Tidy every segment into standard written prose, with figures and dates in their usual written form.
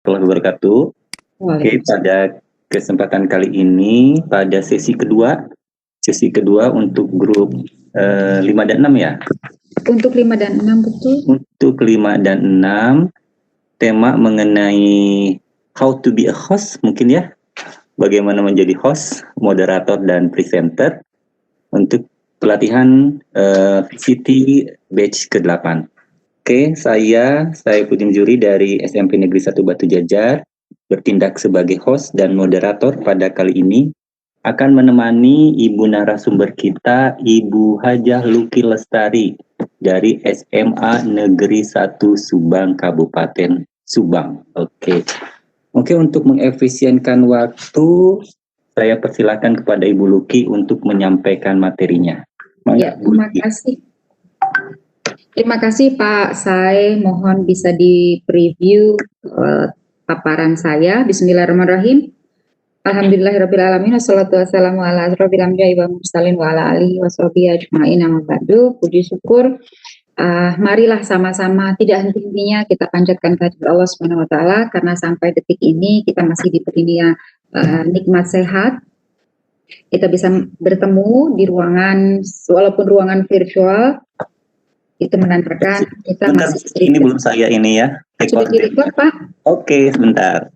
warahmatullahi wabarakatuh. Oke, pada kesempatan kali ini, pada sesi kedua untuk grup 5 dan 6 ya? Untuk 5 dan 6, betul. Untuk 5 dan 6, tema mengenai how to be a host mungkin ya? Bagaimana menjadi host, moderator, dan presenter untuk pelatihan VCT batch ke-8. Oke, saya Pudim Juri dari SMP Negeri 1 Batu Jajar, bertindak sebagai host dan moderator pada kali ini, akan menemani ibu narasumber kita, Ibu Hajah Luki Lestari, dari SMA Negeri 1 Subang, Kabupaten Subang. Oke, untuk mengefisienkan waktu, saya persilakan kepada Ibu Luki untuk menyampaikan materinya. Ya, terima kasih. Terima kasih Pak. Saya mohon bisa di-preview paparan saya. Bismillahirrahmanirrahim. Alhamdulillahirrahmanirrahim. Wassalatu wassalamu ala asrofil anbiya'i wa mursalin wa ala alihi wa sahbihi ajma'in amma ba'du. Puji syukur. Marilah sama-sama tidak henti-hentinya kita panjatkan kehadirat Allah Subhanahu wa taala, karena sampai detik ini kita masih diberi nikmat sehat. Kita bisa bertemu di ruangan, walaupun ruangan virtual, itu menandakan kita masih. Ini belum saya ini ya. Sudah direkord, Pak? Oke, sebentar.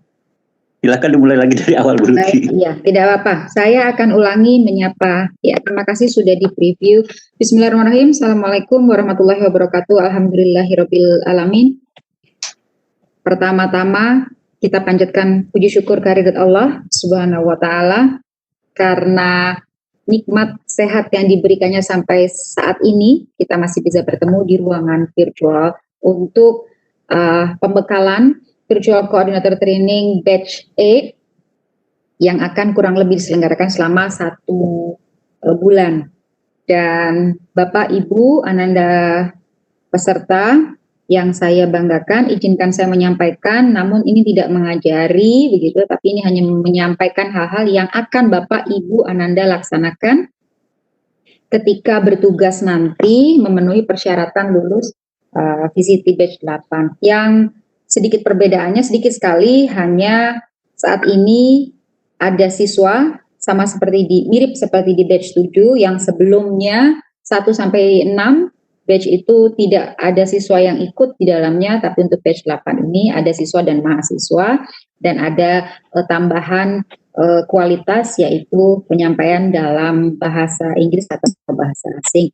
Silakan dimulai lagi dari awal, Bu Luki. Iya, tidak apa-apa. Saya akan ulangi menyapa. Ya, terima kasih sudah di-preview. Bismillahirrahmanirrahim. Assalamualaikum warahmatullahi wabarakatuh. Alhamdulillahirabbil alamin. Pertama-tama kita panjatkan puji syukur kehadirat Allah Subhanahu wa taala karena nikmat sehat yang diberikannya sampai saat ini kita masih bisa bertemu di ruangan virtual untuk pembekalan Virtual Coordinator Training Batch 8 yang akan kurang lebih diselenggarakan selama 1 bulan. Dan Bapak Ibu Ananda peserta yang saya banggakan, izinkan saya menyampaikan, namun ini tidak mengajari begitu, tapi ini hanya menyampaikan hal-hal yang akan Bapak Ibu Ananda laksanakan ketika bertugas nanti memenuhi persyaratan lulus VCT Batch 8. Yang sedikit perbedaannya, sedikit sekali, hanya saat ini ada siswa sama seperti mirip seperti di batch 7 yang sebelumnya 1 sampai 6 batch itu tidak ada siswa yang ikut di dalamnya, tapi untuk batch 8 ini ada siswa dan mahasiswa dan ada tambahan kualitas, yaitu penyampaian dalam bahasa Inggris atau bahasa asing.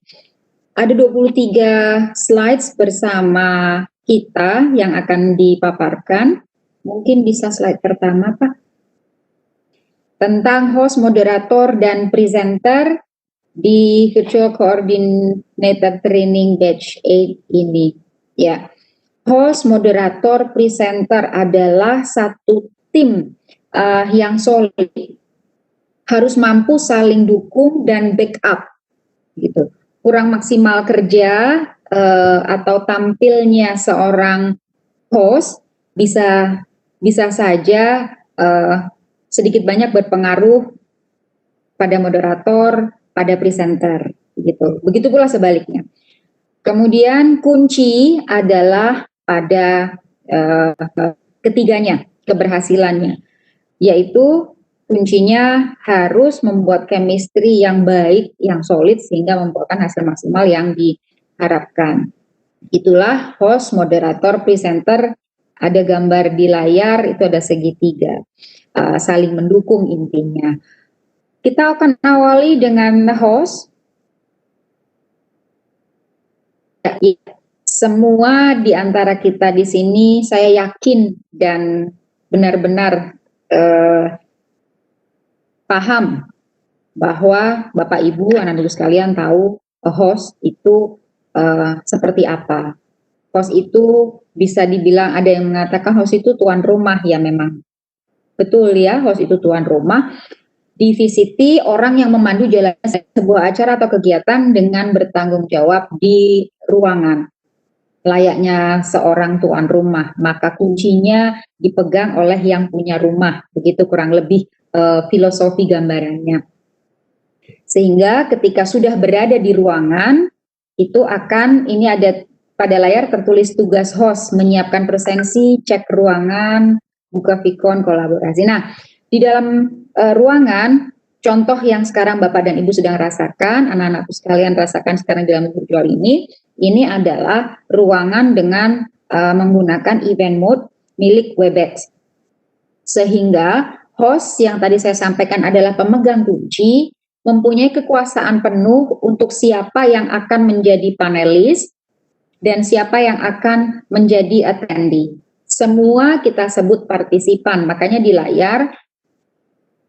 Ada 23 slides bersama kita yang akan dipaparkan. Mungkin bisa slide pertama, Pak. Tentang host, moderator, dan presenter di Virtual Coordinator Training Batch 8 ini. Ya, host, moderator, presenter adalah satu tim yang solid, harus mampu saling dukung dan backup, gitu. Kurang maksimal kerja atau tampilnya seorang host bisa saja sedikit banyak berpengaruh pada moderator, pada presenter, gitu. Begitu pula sebaliknya. Kemudian kunci adalah pada ketiganya, keberhasilannya, yaitu kuncinya harus membuat chemistry yang baik, yang solid, sehingga membuahkan hasil maksimal yang diharapkan. Itulah host, moderator, presenter. Ada gambar di layar, itu ada segitiga, saling mendukung intinya. Kita akan awali dengan host. Semua di antara kita di sini, saya yakin dan benar-benar paham bahwa Bapak Ibu, anak-anak sekalian tahu host itu seperti apa. Host itu bisa dibilang, ada yang mengatakan host itu tuan rumah, ya memang betul ya, host itu tuan rumah. Di VCT, orang yang memandu jalannya sebuah acara atau kegiatan dengan bertanggung jawab di ruangan layaknya seorang tuan rumah, maka kuncinya dipegang oleh yang punya rumah, begitu kurang lebih filosofi gambarannya. Sehingga ketika sudah berada di ruangan, itu akan, ini ada pada layar tertulis tugas host, menyiapkan presensi, cek ruangan, buka Vicon kolaborasi. Nah, di dalam ruangan, contoh yang sekarang Bapak dan Ibu sedang rasakan, anak-anakku sekalian rasakan sekarang dalam virtual ini adalah ruangan dengan menggunakan event mode milik Webex. Sehingga host yang tadi saya sampaikan adalah pemegang kunci, mempunyai kekuasaan penuh untuk siapa yang akan menjadi panelis dan siapa yang akan menjadi attendee. Semua kita sebut partisipan, makanya di layar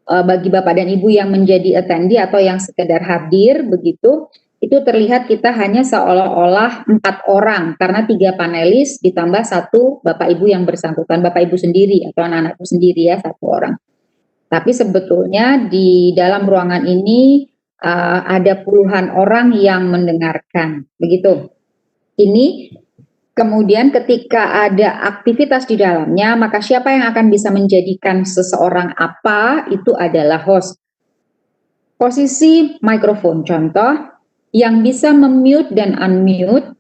bagi Bapak dan Ibu yang menjadi attendee atau yang sekedar hadir begitu, itu terlihat kita hanya seolah-olah 4 orang karena 3 panelis ditambah 1 Bapak Ibu yang bersangkutan, Bapak Ibu sendiri atau anak-anakku sendiri ya, 1 orang. Tapi sebetulnya di dalam ruangan ini ada puluhan orang yang mendengarkan, begitu. Ini kemudian ketika ada aktivitas di dalamnya, maka siapa yang akan bisa menjadikan seseorang apa, itu adalah host. Posisi mikrofon, contoh, yang bisa memute dan unmute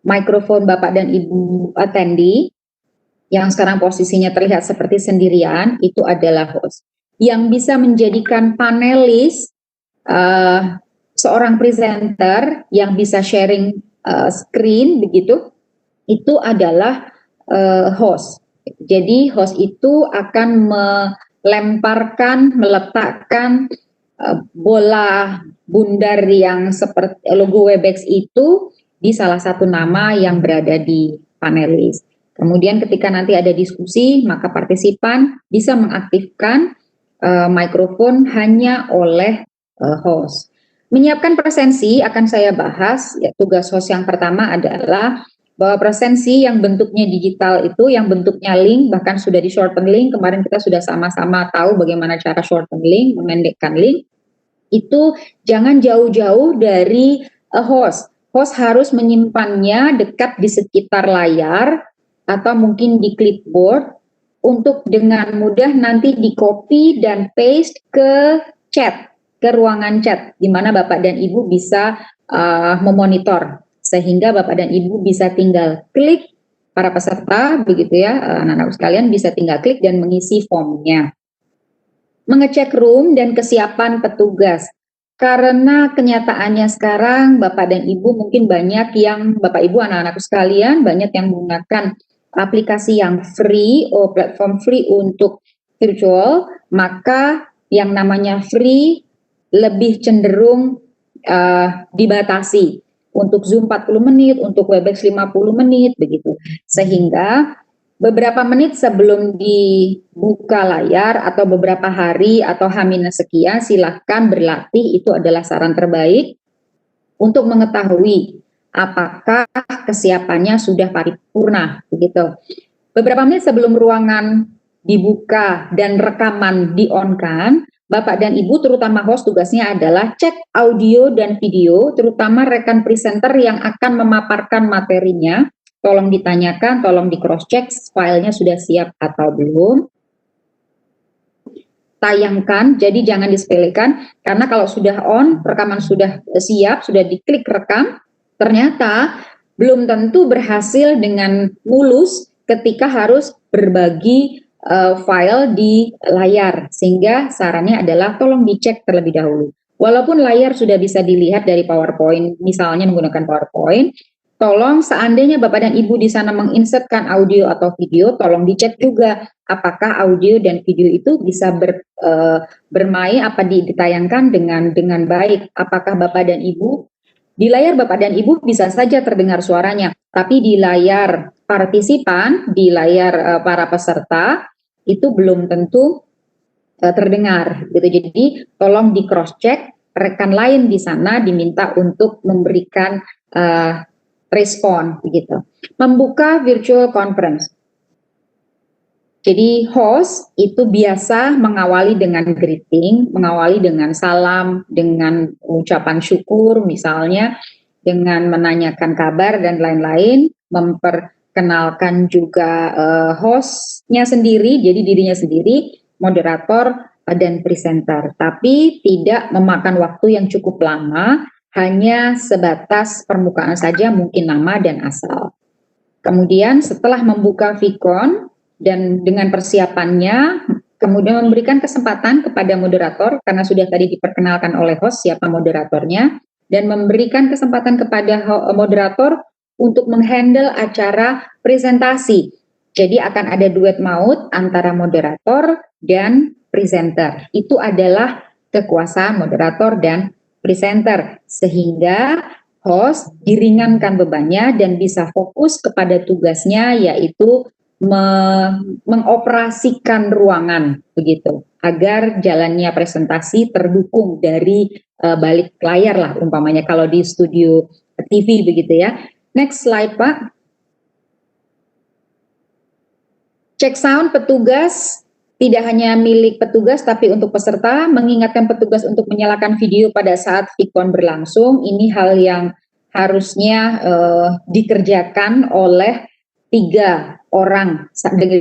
mikrofon Bapak dan Ibu attendee, yang sekarang posisinya terlihat seperti sendirian, itu adalah host. Yang bisa menjadikan panelis, seorang presenter yang bisa sharing screen, begitu, itu adalah host. Jadi host itu akan meletakkan bola bundar yang seperti logo Webex itu di salah satu nama yang berada di panelis. Kemudian ketika nanti ada diskusi, maka partisipan bisa mengaktifkan mikrofon hanya oleh host. Menyiapkan presensi akan saya bahas, ya, tugas host yang pertama adalah bahwa presensi yang bentuknya digital itu, yang bentuknya link, bahkan sudah di shorten link, kemarin kita sudah sama-sama tahu bagaimana cara shorten link, memendekkan link, itu jangan jauh-jauh dari host. Host harus menyimpannya dekat di sekitar layar atau mungkin di clipboard untuk dengan mudah nanti di-copy dan paste ke chat, ke ruangan chat, di mana Bapak dan Ibu bisa memonitor, sehingga Bapak dan Ibu bisa tinggal klik, para peserta begitu ya, anak-anak sekalian bisa tinggal klik dan mengisi formnya. Mengecek room dan kesiapan petugas. Karena kenyataannya sekarang Bapak dan Ibu mungkin banyak yang, Bapak Ibu anak-anakku sekalian, banyak yang menggunakan aplikasi yang free, platform free untuk virtual, maka yang namanya free lebih cenderung dibatasi. Untuk Zoom 40 menit, untuk Webex 50 menit, begitu. Sehingga beberapa menit sebelum dibuka layar atau beberapa hari atau H- sekian, silahkan berlatih, itu adalah saran terbaik untuk mengetahui apakah kesiapannya sudah paripurna, begitu. Beberapa menit sebelum ruangan dibuka dan rekaman di-on-kan, Bapak dan Ibu terutama host tugasnya adalah cek audio dan video, terutama rekan presenter yang akan memaparkan materinya. Tolong ditanyakan, tolong di cross check filenya sudah siap atau belum. Tayangkan, jadi jangan disepelekan, karena kalau sudah on, rekaman sudah siap, sudah diklik rekam, ternyata belum tentu berhasil dengan mulus ketika harus berbagi file di layar, sehingga sarannya adalah tolong dicek terlebih dahulu. Walaupun layar sudah bisa dilihat dari PowerPoint, misalnya menggunakan PowerPoint, tolong seandainya Bapak dan Ibu di sana menginsertkan audio atau video, tolong dicek juga apakah audio dan video itu bisa bermain, ditayangkan dengan baik. Apakah Bapak dan Ibu, di layar Bapak dan Ibu bisa saja terdengar suaranya, tapi di layar partisipan, di layar para peserta, itu belum tentu terdengar. Gitu. Jadi tolong di cross check, rekan lain di sana diminta untuk memberikan respon, begitu. Membuka virtual conference. Jadi host itu biasa mengawali dengan greeting, mengawali dengan salam, dengan ucapan syukur misalnya, dengan menanyakan kabar dan lain-lain, memperkenalkan juga hostnya sendiri, jadi dirinya sendiri, moderator dan presenter. Tapi tidak memakan waktu yang cukup lama, hanya sebatas permukaan saja, mungkin nama dan asal. Kemudian setelah membuka Vicon, dan dengan persiapannya, kemudian memberikan kesempatan kepada moderator, karena sudah tadi diperkenalkan oleh host siapa moderatornya, dan memberikan kesempatan kepada moderator untuk menghandle acara presentasi. Jadi akan ada duet maut antara moderator dan presenter. Itu adalah kekuasaan moderator dan presenter, sehingga host diringankan bebannya dan bisa fokus kepada tugasnya, yaitu mengoperasikan ruangan, begitu, agar jalannya presentasi terdukung dari balik layar lah umpamanya kalau di studio TV begitu ya. Next slide Pak. Cek sound petugas tidak hanya milik petugas tapi untuk peserta, mengingatkan petugas untuk menyalakan video pada saat VCon berlangsung. Ini hal yang harusnya dikerjakan oleh 3 orang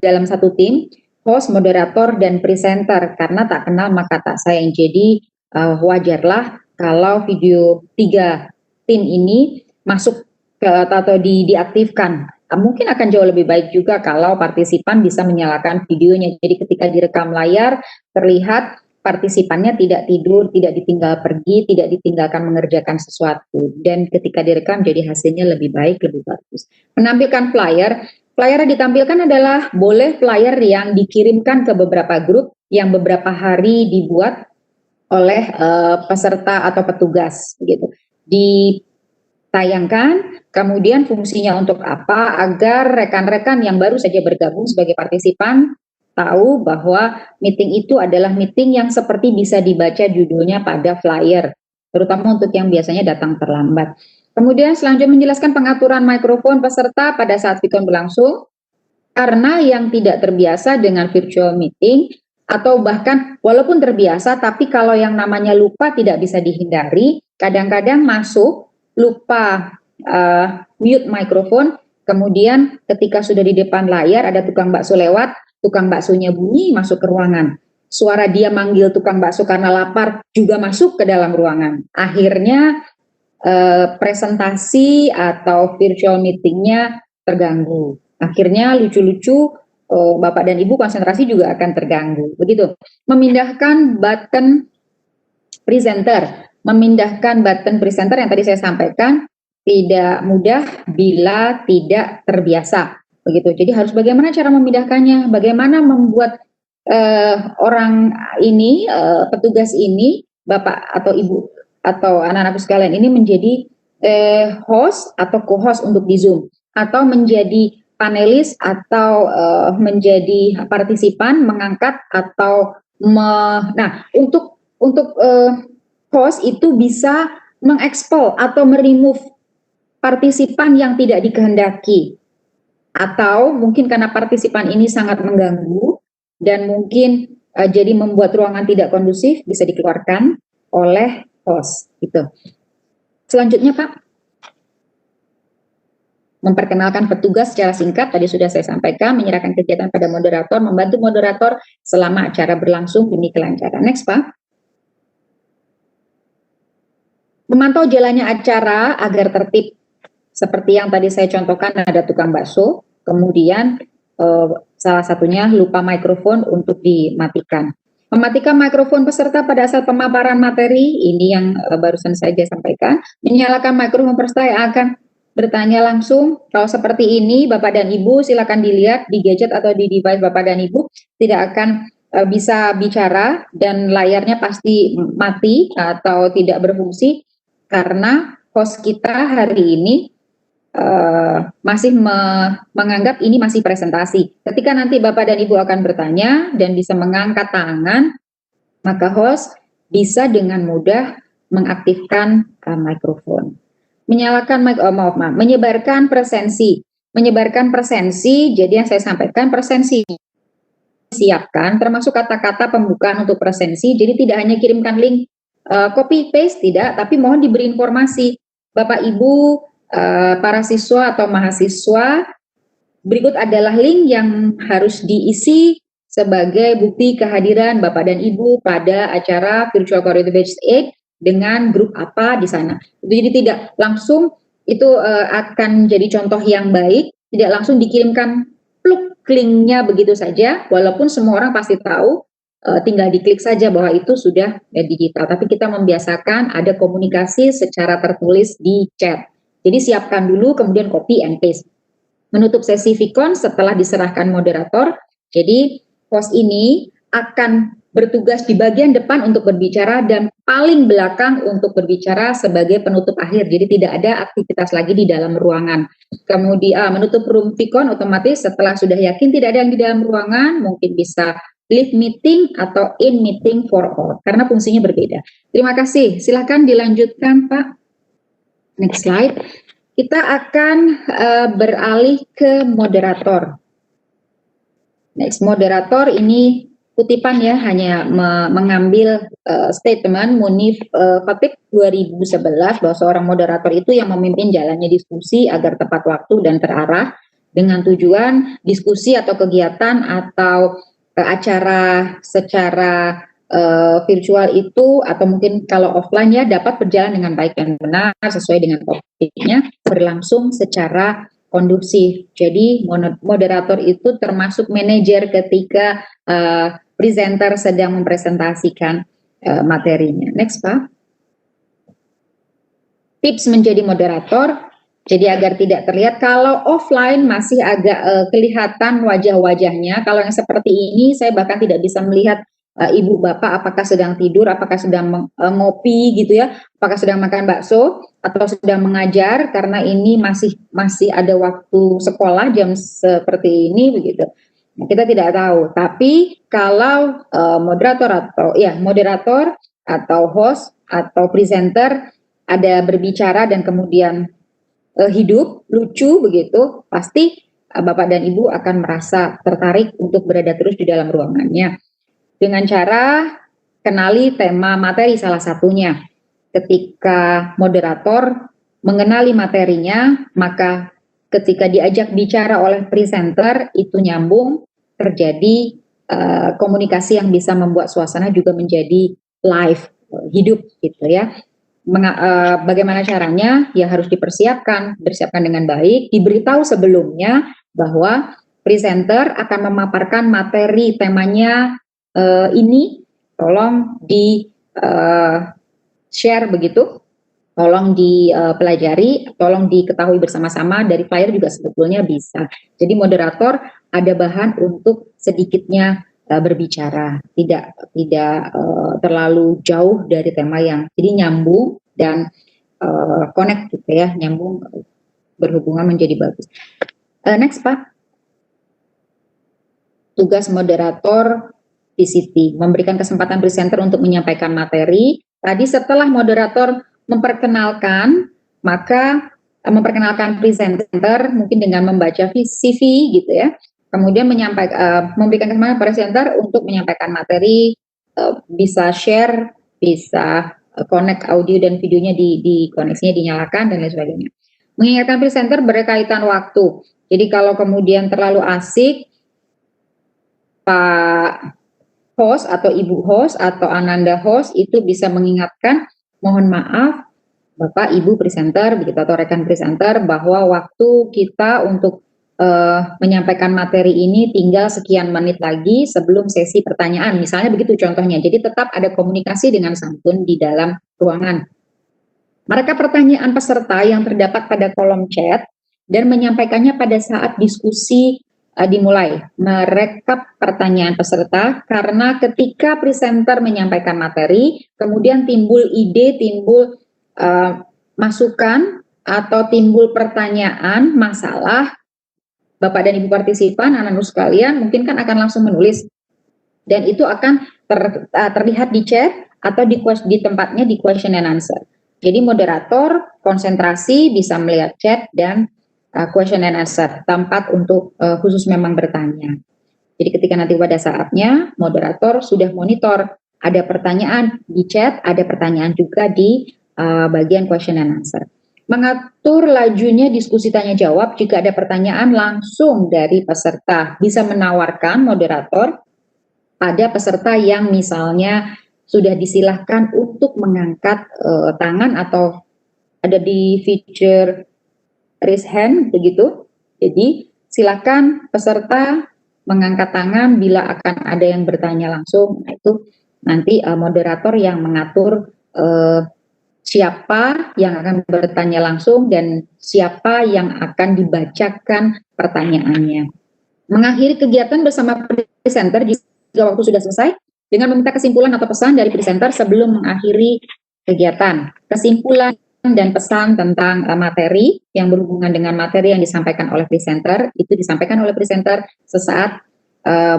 dalam satu tim, host, moderator, dan presenter, karena tak kenal maka tak sayang. Jadi wajarlah kalau video 3 tim ini masuk atau diaktifkan. Mungkin akan jauh lebih baik juga kalau partisipan bisa menyalakan videonya. Jadi ketika direkam layar terlihat partisipannya tidak tidur, tidak ditinggal pergi, tidak ditinggalkan mengerjakan sesuatu. Dan ketika direkam jadi hasilnya lebih baik, lebih bagus. Menampilkan flyer. Flyer yang ditampilkan adalah boleh flyer yang dikirimkan ke beberapa grup yang beberapa hari dibuat oleh peserta atau petugas gitu. Ditayangkan, kemudian fungsinya untuk apa? Agar rekan-rekan yang baru saja bergabung sebagai partisipan tahu bahwa meeting itu adalah meeting yang seperti bisa dibaca judulnya pada flyer, terutama untuk yang biasanya datang terlambat. Kemudian selanjutnya menjelaskan pengaturan mikrofon peserta pada saat VCon berlangsung, karena yang tidak terbiasa dengan virtual meeting, atau bahkan walaupun terbiasa, tapi kalau yang namanya lupa tidak bisa dihindari, kadang-kadang masuk, lupa mute mikrofon, kemudian ketika sudah di depan layar ada tukang bakso lewat, tukang baksonya bunyi masuk ke ruangan. Suara dia manggil tukang bakso karena lapar juga masuk ke dalam ruangan. Akhirnya presentasi atau virtual meetingnya terganggu. Akhirnya lucu-lucu Bapak dan Ibu konsentrasi juga akan terganggu. Begitu. Memindahkan button presenter. Memindahkan button presenter yang tadi saya sampaikan tidak mudah bila tidak terbiasa. Begitu. Jadi harus bagaimana cara memindahkannya, bagaimana membuat orang ini, petugas ini, Bapak atau Ibu atau anak-anakku sekalian ini menjadi host atau co-host untuk di Zoom, atau menjadi panelis atau menjadi partisipan, mengangkat atau nah untuk host itu bisa mengekspol atau meremove partisipan yang tidak dikehendaki, atau mungkin karena partisipan ini sangat mengganggu dan mungkin jadi membuat ruangan tidak kondusif, bisa dikeluarkan oleh host itu. Selanjutnya Pak, memperkenalkan petugas secara singkat, tadi sudah saya sampaikan, menyerahkan kegiatan pada moderator, membantu moderator selama acara berlangsung demi kelancaran. Next Pak. Memantau jalannya acara agar tertib, seperti yang tadi saya contohkan, ada tukang bakso, kemudian salah satunya lupa mikrofon untuk dimatikan. Mematikan mikrofon peserta pada saat pemaparan materi, ini yang barusan saja sampaikan. Menyalakan mikrofon peserta yang akan bertanya langsung. Kalau seperti ini, Bapak dan Ibu silakan dilihat di gadget atau di device Bapak dan Ibu, tidak akan bisa bicara dan layarnya pasti mati atau tidak berfungsi, karena host kita hari ini masih menganggap ini masih presentasi. Ketika nanti Bapak dan Ibu akan bertanya dan bisa mengangkat tangan, maka host bisa dengan mudah mengaktifkan mikrofon. Menyalakan menyebarkan presensi. Menyebarkan presensi, jadi yang saya sampaikan presensi siapkan, termasuk kata-kata pembukaan untuk presensi. Jadi tidak hanya kirimkan link copy paste, tidak, tapi mohon diberi informasi. Bapak Ibu, para siswa atau mahasiswa, berikut adalah link yang harus diisi sebagai bukti kehadiran Bapak dan Ibu pada acara Virtual Corridor Batch 8 dengan grup apa di sana. Jadi tidak langsung itu akan jadi contoh yang baik, tidak langsung dikirimkan pluk linknya begitu saja, walaupun semua orang pasti tahu, tinggal diklik saja bahwa itu sudah digital. Tapi kita membiasakan ada komunikasi secara tertulis di chat. Jadi siapkan dulu, kemudian copy and paste. Menutup sesi Vicon setelah diserahkan moderator. Jadi host ini akan bertugas di bagian depan untuk berbicara dan paling belakang untuk berbicara sebagai penutup akhir. Jadi tidak ada aktivitas lagi di dalam ruangan. Kemudian menutup room Vicon otomatis setelah sudah yakin tidak ada yang di dalam ruangan, mungkin bisa leave meeting atau in meeting for all karena fungsinya berbeda. Terima kasih. Silakan dilanjutkan, Pak. Next slide. Kita akan beralih ke moderator. Next, moderator ini kutipan ya, hanya mengambil statement Munif Khatib 2011 bahwa seorang moderator itu yang memimpin jalannya diskusi agar tepat waktu dan terarah dengan tujuan diskusi atau kegiatan atau acara secara virtual itu atau mungkin kalau offline ya dapat berjalan dengan baik dan benar sesuai dengan topiknya, berlangsung secara kondusif. Jadi moderator itu termasuk manajer ketika presenter sedang mempresentasikan materinya. Next, Pak. Tips menjadi moderator. Jadi agar tidak terlihat, kalau offline masih agak kelihatan wajah-wajahnya. Kalau yang seperti ini saya bahkan tidak bisa melihat ibu bapak apakah sedang tidur, apakah sedang ngopi gitu ya, apakah sedang makan bakso atau sedang mengajar, karena ini masih ada waktu sekolah jam seperti ini begitu. Nah, kita tidak tahu. Tapi kalau moderator atau host atau presenter ada berbicara dan kemudian hidup, lucu begitu, pasti bapak dan ibu akan merasa tertarik untuk berada terus di dalam ruangannya. Dengan cara kenali tema materi salah satunya. Ketika moderator mengenali materinya, maka ketika diajak bicara oleh presenter itu nyambung, terjadi komunikasi yang bisa membuat suasana juga menjadi live, hidup gitu ya. Bagaimana caranya? Ya harus dipersiapkan dengan baik, diberitahu sebelumnya bahwa presenter akan memaparkan materi temanya ini, tolong di share begitu, tolong dipelajari, tolong diketahui bersama-sama. Dari flyer juga sebetulnya bisa. Jadi moderator ada bahan untuk sedikitnya berbicara, tidak terlalu jauh dari tema yang jadi nyambung dan connect gitu ya, nyambung, berhubungan menjadi bagus. Next, Pak. Tugas moderator PCT, memberikan kesempatan presenter untuk menyampaikan materi. Tadi setelah moderator memperkenalkan, maka memperkenalkan presenter mungkin dengan membaca CV gitu ya. Kemudian memberikan kesempatan presenter untuk menyampaikan materi, bisa share, bisa connect audio dan videonya di koneksinya dinyalakan dan lain sebagainya. Mengingatkan presenter berkaitan waktu. Jadi kalau kemudian terlalu asik, Pak host atau Ibu host atau Ananda host itu bisa mengingatkan, mohon maaf Bapak Ibu presenter begitu atau rekan presenter bahwa waktu kita untuk menyampaikan materi ini tinggal sekian menit lagi sebelum sesi pertanyaan, misalnya begitu contohnya. Jadi tetap ada komunikasi dengan santun di dalam ruangan. Mereka pertanyaan peserta yang terdapat pada kolom chat dan menyampaikannya pada saat diskusi dimulai. Merekap pertanyaan peserta karena ketika presenter menyampaikan materi, kemudian timbul ide, timbul masukan atau timbul pertanyaan, masalah, Bapak dan Ibu partisipan, anak-anak sekalian mungkin kan akan langsung menulis dan itu akan terlihat di chat atau di tempatnya di question and answer. Jadi moderator konsentrasi bisa melihat chat dan question and answer, tempat untuk khusus memang bertanya. Jadi ketika nanti pada saatnya moderator sudah monitor ada pertanyaan di chat, ada pertanyaan juga di bagian question and answer. Mengatur lajunya diskusi tanya jawab, jika ada pertanyaan langsung dari peserta, bisa menawarkan moderator pada peserta yang misalnya sudah disilahkan untuk mengangkat tangan atau ada di feature raise hand begitu. Jadi silakan peserta mengangkat tangan bila akan ada yang bertanya langsung. Nah, itu nanti moderator yang mengatur siapa yang akan bertanya langsung dan siapa yang akan dibacakan pertanyaannya. Mengakhiri kegiatan bersama presenter jika waktu sudah selesai dengan meminta kesimpulan atau pesan dari presenter sebelum mengakhiri kegiatan. Kesimpulan dan pesan tentang materi yang berhubungan dengan materi yang disampaikan oleh presenter itu disampaikan oleh presenter sesaat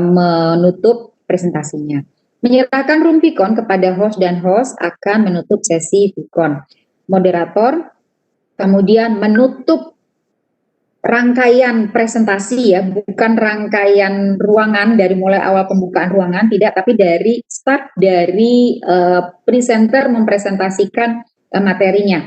menutup presentasinya. Menyerahkan room Vicon kepada host dan host akan menutup sesi Vicon. Moderator kemudian menutup rangkaian presentasi ya, bukan rangkaian ruangan dari mulai awal pembukaan ruangan, tidak, tapi dari start dari presenter mempresentasikan materinya.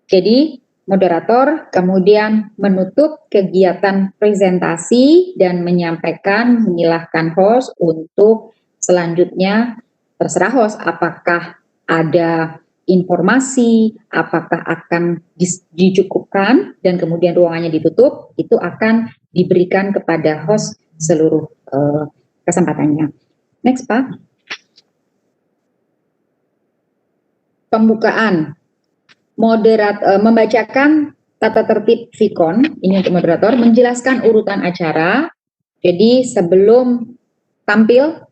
Jadi moderator kemudian menutup kegiatan presentasi dan menyampaikan, menyilahkan host untuk selanjutnya terserah host apakah ada informasi, apakah akan dicukupkan dan kemudian ruangannya ditutup, itu akan diberikan kepada host seluruh kesempatannya. Next, Pak. Pembukaan. Membacakan tata tertib Vicon, ini untuk moderator, menjelaskan urutan acara. Jadi sebelum tampil,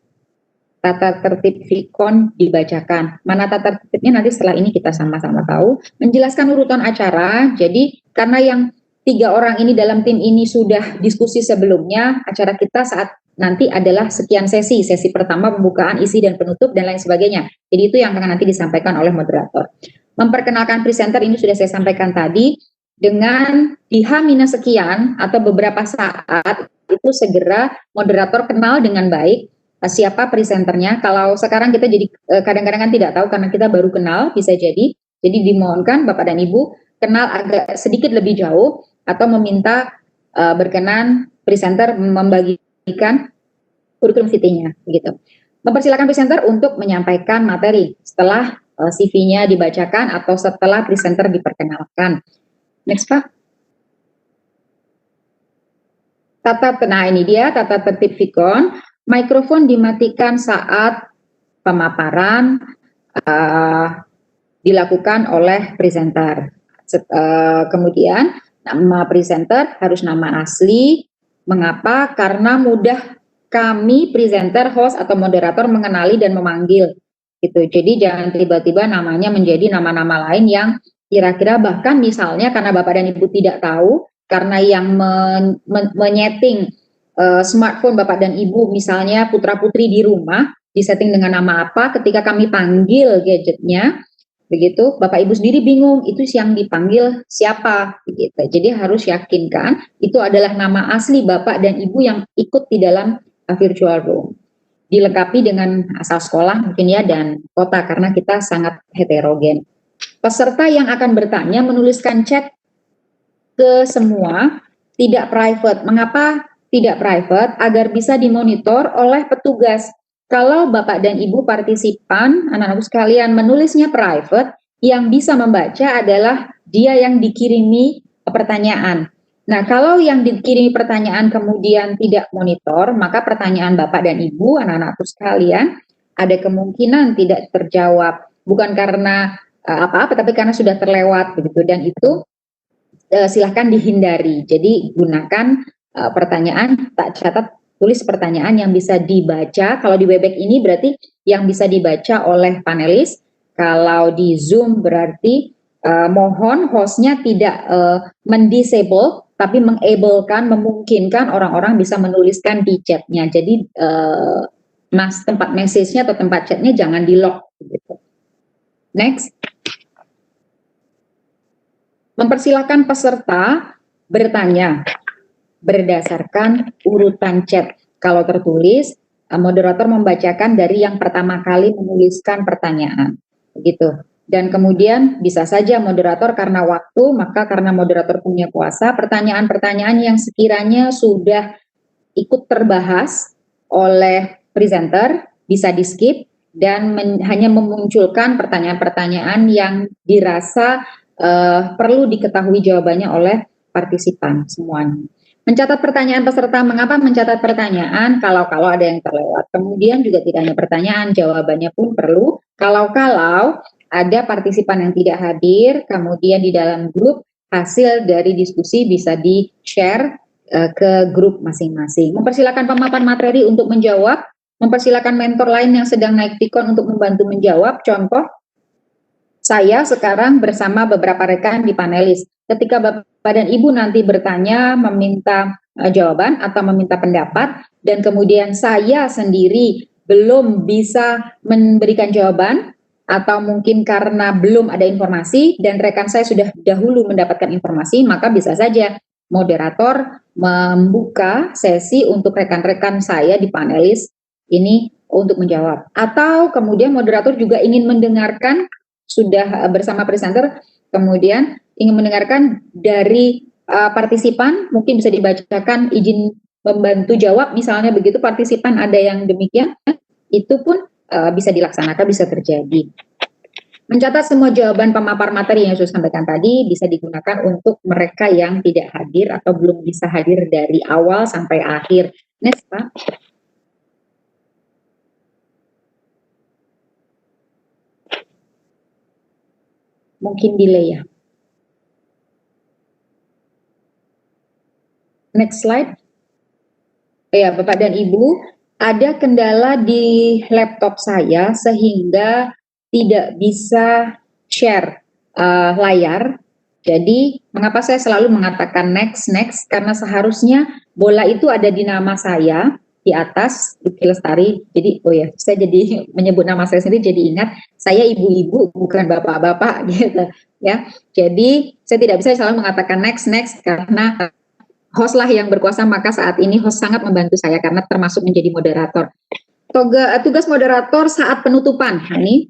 tata tertib Vicon dibacakan. Mana tata tertibnya nanti setelah ini kita sama-sama tahu. Menjelaskan urutan acara, jadi karena yang 3 orang ini dalam tim ini sudah diskusi sebelumnya, acara kita saat nanti adalah sekian sesi. Sesi pertama pembukaan, isi dan penutup dan lain sebagainya. Jadi itu yang akan nanti disampaikan oleh moderator. Memperkenalkan presenter ini sudah saya sampaikan tadi, dengan di H- sekian atau beberapa saat itu segera moderator kenal dengan baik siapa presenternya. Kalau sekarang kita jadi kadang-kadang kan tidak tahu karena kita baru kenal, bisa jadi dimohonkan Bapak dan Ibu kenal agak sedikit lebih jauh atau meminta berkenan presenter membagikan kurikulum vitae-nya begitu. Mempersilakan presenter untuk menyampaikan materi setelah CV-nya dibacakan atau setelah presenter diperkenalkan. Next, Pak. Nah ini dia tata tertib Vicon. Mikrofon dimatikan saat pemaparan dilakukan oleh presenter. Kemudian nama presenter harus nama asli. Mengapa? Karena mudah kami presenter, host atau moderator mengenali dan memanggil. Gitu. Jadi jangan tiba-tiba namanya menjadi nama-nama lain yang kira-kira bahkan misalnya karena Bapak dan Ibu tidak tahu, karena yang menyeting smartphone Bapak dan Ibu misalnya putra-putri di rumah disetting dengan nama apa, ketika kami panggil gadgetnya, begitu Bapak Ibu sendiri bingung itu yang dipanggil siapa, begitu. Jadi harus yakinkan itu adalah nama asli Bapak dan Ibu yang ikut di dalam virtual room. Dilengkapi dengan asal sekolah mungkin ya dan kota karena kita sangat heterogen. Peserta yang akan bertanya menuliskan chat ke semua, tidak private. Mengapa tidak private? Agar bisa dimonitor oleh petugas. Kalau Bapak dan Ibu partisipan, anak-anakku sekalian menulisnya private, yang bisa membaca adalah dia yang dikirimi pertanyaan. Nah, kalau yang dikirimi pertanyaan kemudian tidak monitor, maka pertanyaan Bapak dan Ibu, anak-anakku sekalian, ada kemungkinan tidak terjawab. Bukan karena apa-apa, tapi karena sudah terlewat, begitu. Dan itu silahkan dihindari. Jadi gunakan pertanyaan, tak catat, tulis pertanyaan yang bisa dibaca. Kalau di Webex ini berarti yang bisa dibaca oleh panelis. Kalau di Zoom berarti mohon hostnya tidak mendisable, tapi mengablekan, memungkinkan orang-orang bisa menuliskan di chatnya. Jadi tempat message-nya atau tempat chatnya jangan di-lock. Gitu. Next. Mempersilahkan peserta bertanya berdasarkan urutan chat. Kalau tertulis, moderator membacakan dari yang pertama kali menuliskan pertanyaan. Begitu. Dan kemudian bisa saja moderator karena waktu, maka karena moderator punya kuasa, pertanyaan-pertanyaan yang sekiranya sudah ikut terbahas oleh presenter bisa di-skip dan hanya memunculkan pertanyaan-pertanyaan yang dirasa perlu diketahui jawabannya oleh partisipan semuanya. Mencatat pertanyaan peserta. Mengapa mencatat pertanyaan? Kalau ada yang terlewat. Kemudian juga tidak hanya pertanyaan, jawabannya pun perlu. Kalau ada partisipan yang tidak hadir, kemudian di dalam grup hasil dari diskusi bisa di-share ke grup masing-masing. Mempersilakan pemapan materi untuk menjawab, mempersilakan mentor lain yang sedang naik tikon untuk membantu menjawab. Contoh, saya sekarang bersama beberapa rekan di panelis. Ketika Bapak dan Ibu nanti bertanya, meminta jawaban atau meminta pendapat, dan kemudian saya sendiri belum bisa memberikan jawaban, atau mungkin karena belum ada informasi dan rekan saya sudah dahulu mendapatkan informasi, maka bisa saja moderator membuka sesi untuk rekan-rekan saya di panelis ini untuk menjawab. Atau kemudian moderator juga ingin mendengarkan, sudah bersama presenter, kemudian ingin mendengarkan dari partisipan, mungkin bisa dibacakan izin membantu jawab, misalnya begitu, partisipan ada yang demikian, itu pun bisa dilaksanakan, bisa terjadi. Mencatat semua jawaban pemapar materi yang saya sampaikan tadi bisa digunakan untuk mereka yang tidak hadir atau belum bisa hadir dari awal sampai akhir. Next, Pak. Mungkin delay ya. Next slide. Ya, Bapak dan Ibu, ada kendala di laptop saya sehingga tidak bisa share layar. Jadi, mengapa saya selalu mengatakan next, karena seharusnya bola itu ada di nama saya di atas, Lucky Lestari. Jadi, saya jadi menyebut nama saya sendiri, jadi ingat, saya ibu-ibu, bukan bapak-bapak, gitu ya. Jadi, saya tidak bisa selalu mengatakan next, karena host lah yang berkuasa, maka saat ini host sangat membantu saya karena termasuk menjadi moderator. Tugas moderator saat penutupan. Ini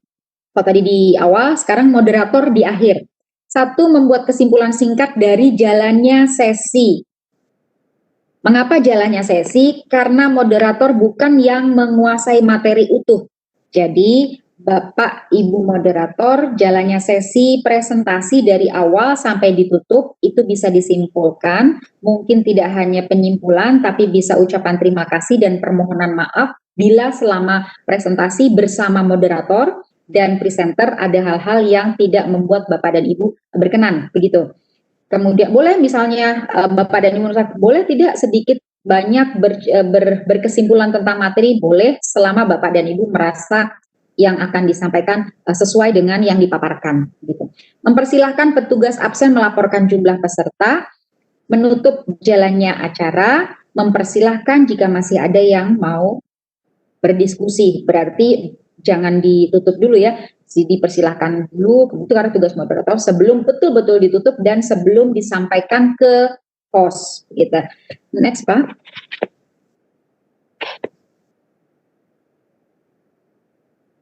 kalau tadi di awal, sekarang moderator di akhir. 1, membuat kesimpulan singkat dari jalannya sesi. Mengapa jalannya sesi? Karena moderator bukan yang menguasai materi utuh. Jadi, Bapak, Ibu moderator, jalannya sesi presentasi dari awal sampai ditutup, itu bisa disimpulkan. Mungkin tidak hanya penyimpulan, tapi bisa ucapan terima kasih dan permohonan maaf bila selama presentasi bersama moderator dan presenter ada hal-hal yang tidak membuat Bapak dan Ibu berkenan, begitu. Kemudian boleh misalnya Bapak dan Ibu boleh tidak sedikit banyak berkesimpulan tentang materi, boleh selama Bapak dan Ibu merasa yang akan disampaikan sesuai dengan yang dipaparkan, gitu. Mempersilahkan petugas absen melaporkan jumlah peserta, menutup jalannya acara, mempersilahkan jika masih ada yang mau berdiskusi, berarti jangan ditutup dulu ya, dipersilahkan dulu, itu karena tugas moderator sebelum betul-betul ditutup dan sebelum disampaikan ke host, gitu. Next, Pak.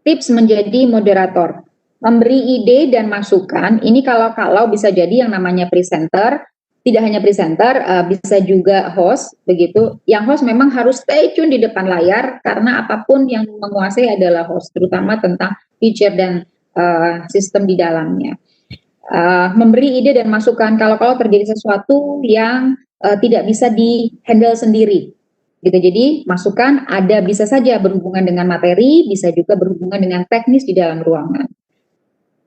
Tips menjadi moderator, memberi ide dan masukan. Ini kalau bisa jadi yang namanya presenter, tidak hanya presenter, bisa juga host, begitu. Yang host memang harus stay tune di depan layar, karena apapun yang menguasai adalah host, terutama tentang feature dan sistem di dalamnya. Memberi ide dan masukan kalau terjadi sesuatu yang tidak bisa di-handle sendiri. Gitu. Jadi masukan ada bisa saja berhubungan dengan materi, bisa juga berhubungan dengan teknis di dalam ruangan.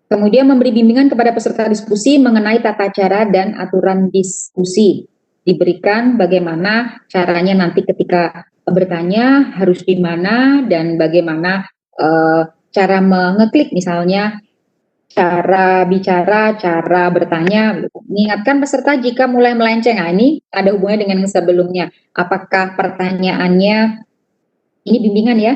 Kemudian memberi bimbingan kepada peserta diskusi mengenai tata cara dan aturan diskusi. Diberikan bagaimana caranya nanti ketika bertanya harus di mana dan bagaimana cara mengeklik misalnya, cara bicara, cara bertanya. Mengingatkan peserta jika mulai melenceng. Nah, ini ada hubungannya dengan yang sebelumnya. Apakah pertanyaannya, ini bimbingan ya,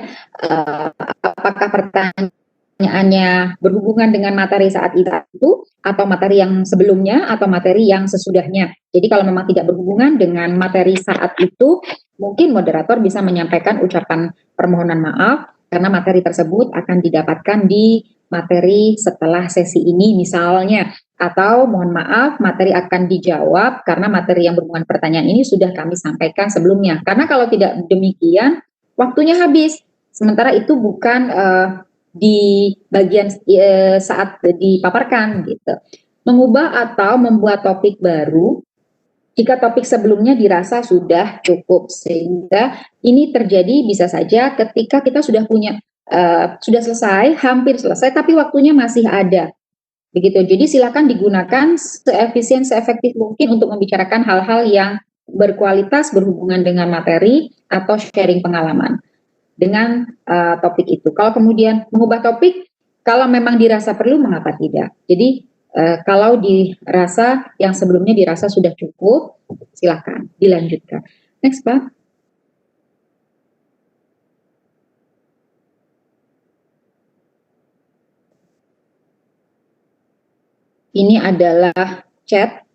apakah pertanyaannya berhubungan dengan materi saat itu, atau materi yang sebelumnya, atau materi yang sesudahnya. Jadi kalau memang tidak berhubungan dengan materi saat itu, mungkin moderator bisa menyampaikan ucapan permohonan maaf, karena materi tersebut akan didapatkan di materi setelah sesi ini misalnya, atau mohon maaf materi akan dijawab karena materi yang berhubungan pertanyaan ini sudah kami sampaikan sebelumnya, karena kalau tidak demikian waktunya habis, sementara itu bukan di bagian saat dipaparkan, gitu. Mengubah atau membuat topik baru jika topik sebelumnya dirasa sudah cukup, sehingga ini terjadi bisa saja ketika kita sudah punya sudah selesai, hampir selesai, tapi waktunya masih ada. Begitu. Jadi silakan digunakan seefisien, seefektif mungkin untuk membicarakan hal-hal yang berkualitas berhubungan dengan materi atau sharing pengalaman dengan topik itu. Kalau kemudian mengubah topik, kalau memang dirasa perlu, mengapa tidak? Jadi kalau dirasa yang sebelumnya dirasa sudah cukup, silakan dilanjutkan. Next, Pak. Ini adalah chat.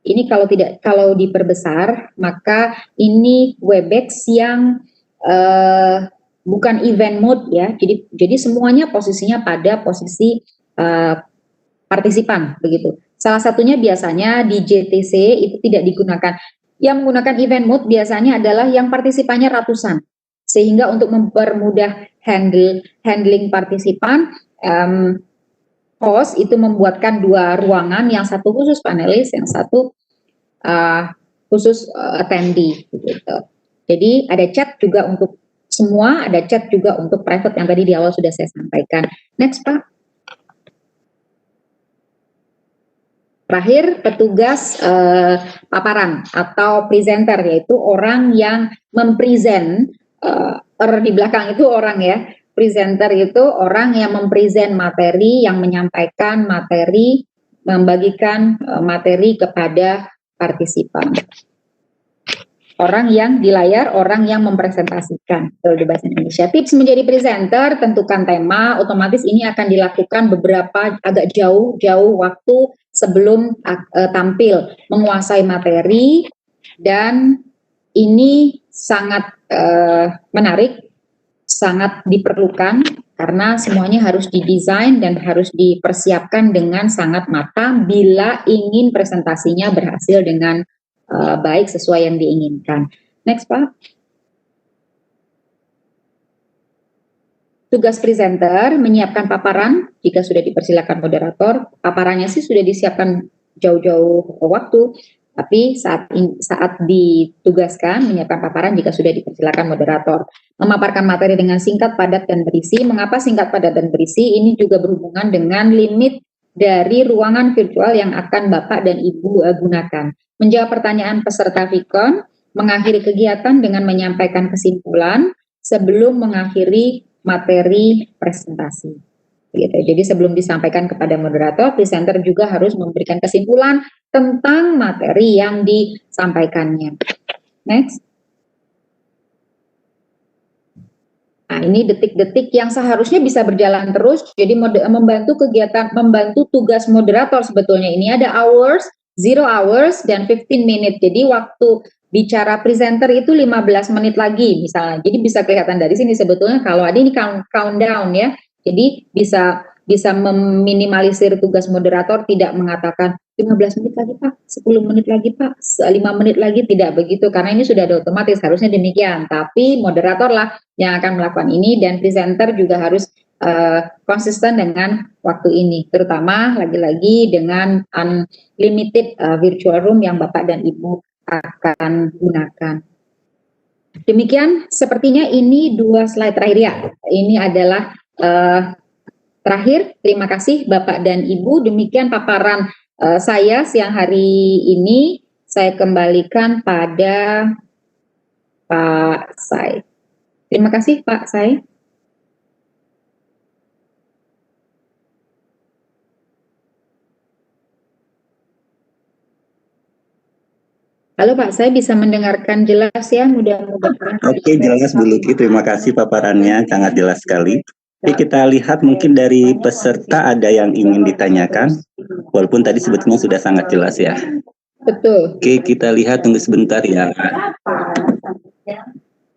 Ini kalau diperbesar, maka ini Webex yang bukan event mode ya. Jadi semuanya posisinya pada posisi partisipan begitu. Salah satunya biasanya di JTC itu tidak digunakan. Yang menggunakan event mode biasanya adalah yang partisipannya ratusan. Sehingga untuk mempermudah handling partisipan, host itu membuatkan 2 ruangan, yang satu khusus panelis, yang satu khusus attendee gitu. Jadi ada chat juga untuk semua, ada chat juga untuk private yang tadi di awal sudah saya sampaikan. Next, Pak. Terakhir, petugas paparan atau presenter, yaitu orang yang mempresent, di belakang itu orang ya. Presenter itu orang yang mempresent materi, yang menyampaikan materi, membagikan materi kepada partisipan. Orang yang di layar, orang yang mempresentasikan. Kalau di bahasa Indonesia. Tips menjadi presenter, tentukan tema, otomatis ini akan dilakukan beberapa agak jauh waktu sebelum tampil, menguasai materi, dan ini sangat menarik, sangat diperlukan karena semuanya harus didesain dan harus dipersiapkan dengan sangat matang bila ingin presentasinya berhasil dengan baik sesuai yang diinginkan. Next, Pak. Tugas presenter menyiapkan paparan jika sudah dipersilakan moderator. Paparannya sih sudah disiapkan jauh-jauh waktu, tapi saat ditugaskan menyiapkan paparan jika sudah dipersilakan moderator. Memaparkan materi dengan singkat, padat, dan berisi. Mengapa singkat, padat, dan berisi? Ini juga berhubungan dengan limit dari ruangan virtual yang akan Bapak dan Ibu gunakan. Menjawab pertanyaan peserta Vicon, mengakhiri kegiatan dengan menyampaikan kesimpulan sebelum mengakhiri materi presentasi. Gitu. Jadi sebelum disampaikan kepada moderator, presenter juga harus memberikan kesimpulan tentang materi yang disampaikannya. Next. Nah, ini detik-detik yang seharusnya bisa berjalan terus. Jadi membantu kegiatan, membantu tugas moderator sebetulnya. Ini ada hours, 0 hours, dan 15 minutes. Jadi waktu bicara presenter itu 15 menit lagi misalnya. Jadi bisa kelihatan dari sini sebetulnya kalau ada ini countdown ya. Jadi bisa meminimalisir tugas moderator, tidak mengatakan 15 menit lagi Pak, 10 menit lagi Pak, 5 menit lagi, tidak begitu. Karena ini sudah ada otomatis, harusnya demikian. Tapi moderator lah yang akan melakukan ini, dan presenter juga harus konsisten dengan waktu ini. Terutama lagi-lagi dengan unlimited virtual room yang Bapak dan Ibu akan gunakan. Demikian, sepertinya ini 2 slide terakhir ya. Ini adalah terakhir. Terima kasih Bapak dan Ibu. Demikian paparan saya siang hari ini. Saya kembalikan pada Pak Sai. Terima kasih Pak Sai. Halo Pak, saya bisa mendengarkan jelas ya, mudah-mudahan. Oke, jelas Bu Luki, terima kasih paparannya, sangat jelas sekali. Oke, kita lihat mungkin dari peserta ada yang ingin ditanyakan, walaupun tadi sebetulnya sudah sangat jelas ya. Betul. Oke, kita lihat, tunggu sebentar ya.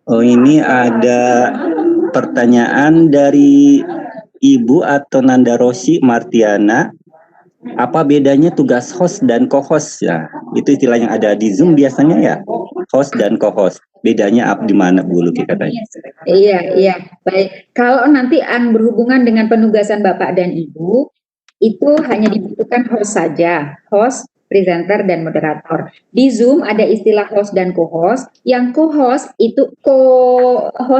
Oh, ini ada pertanyaan dari Ibu atau Nanda Rosi Martiana. Apa bedanya tugas host dan co-host ya? Itu istilah yang ada di Zoom biasanya ya, host dan co-host. Bedanya di mana Bu Luki katanya? Iya, baik. Kalau nanti berhubungan dengan penugasan Bapak dan Ibu, itu hanya dibutuhkan host saja, host presenter, dan moderator. Di Zoom ada istilah host dan co-host. Yang co-host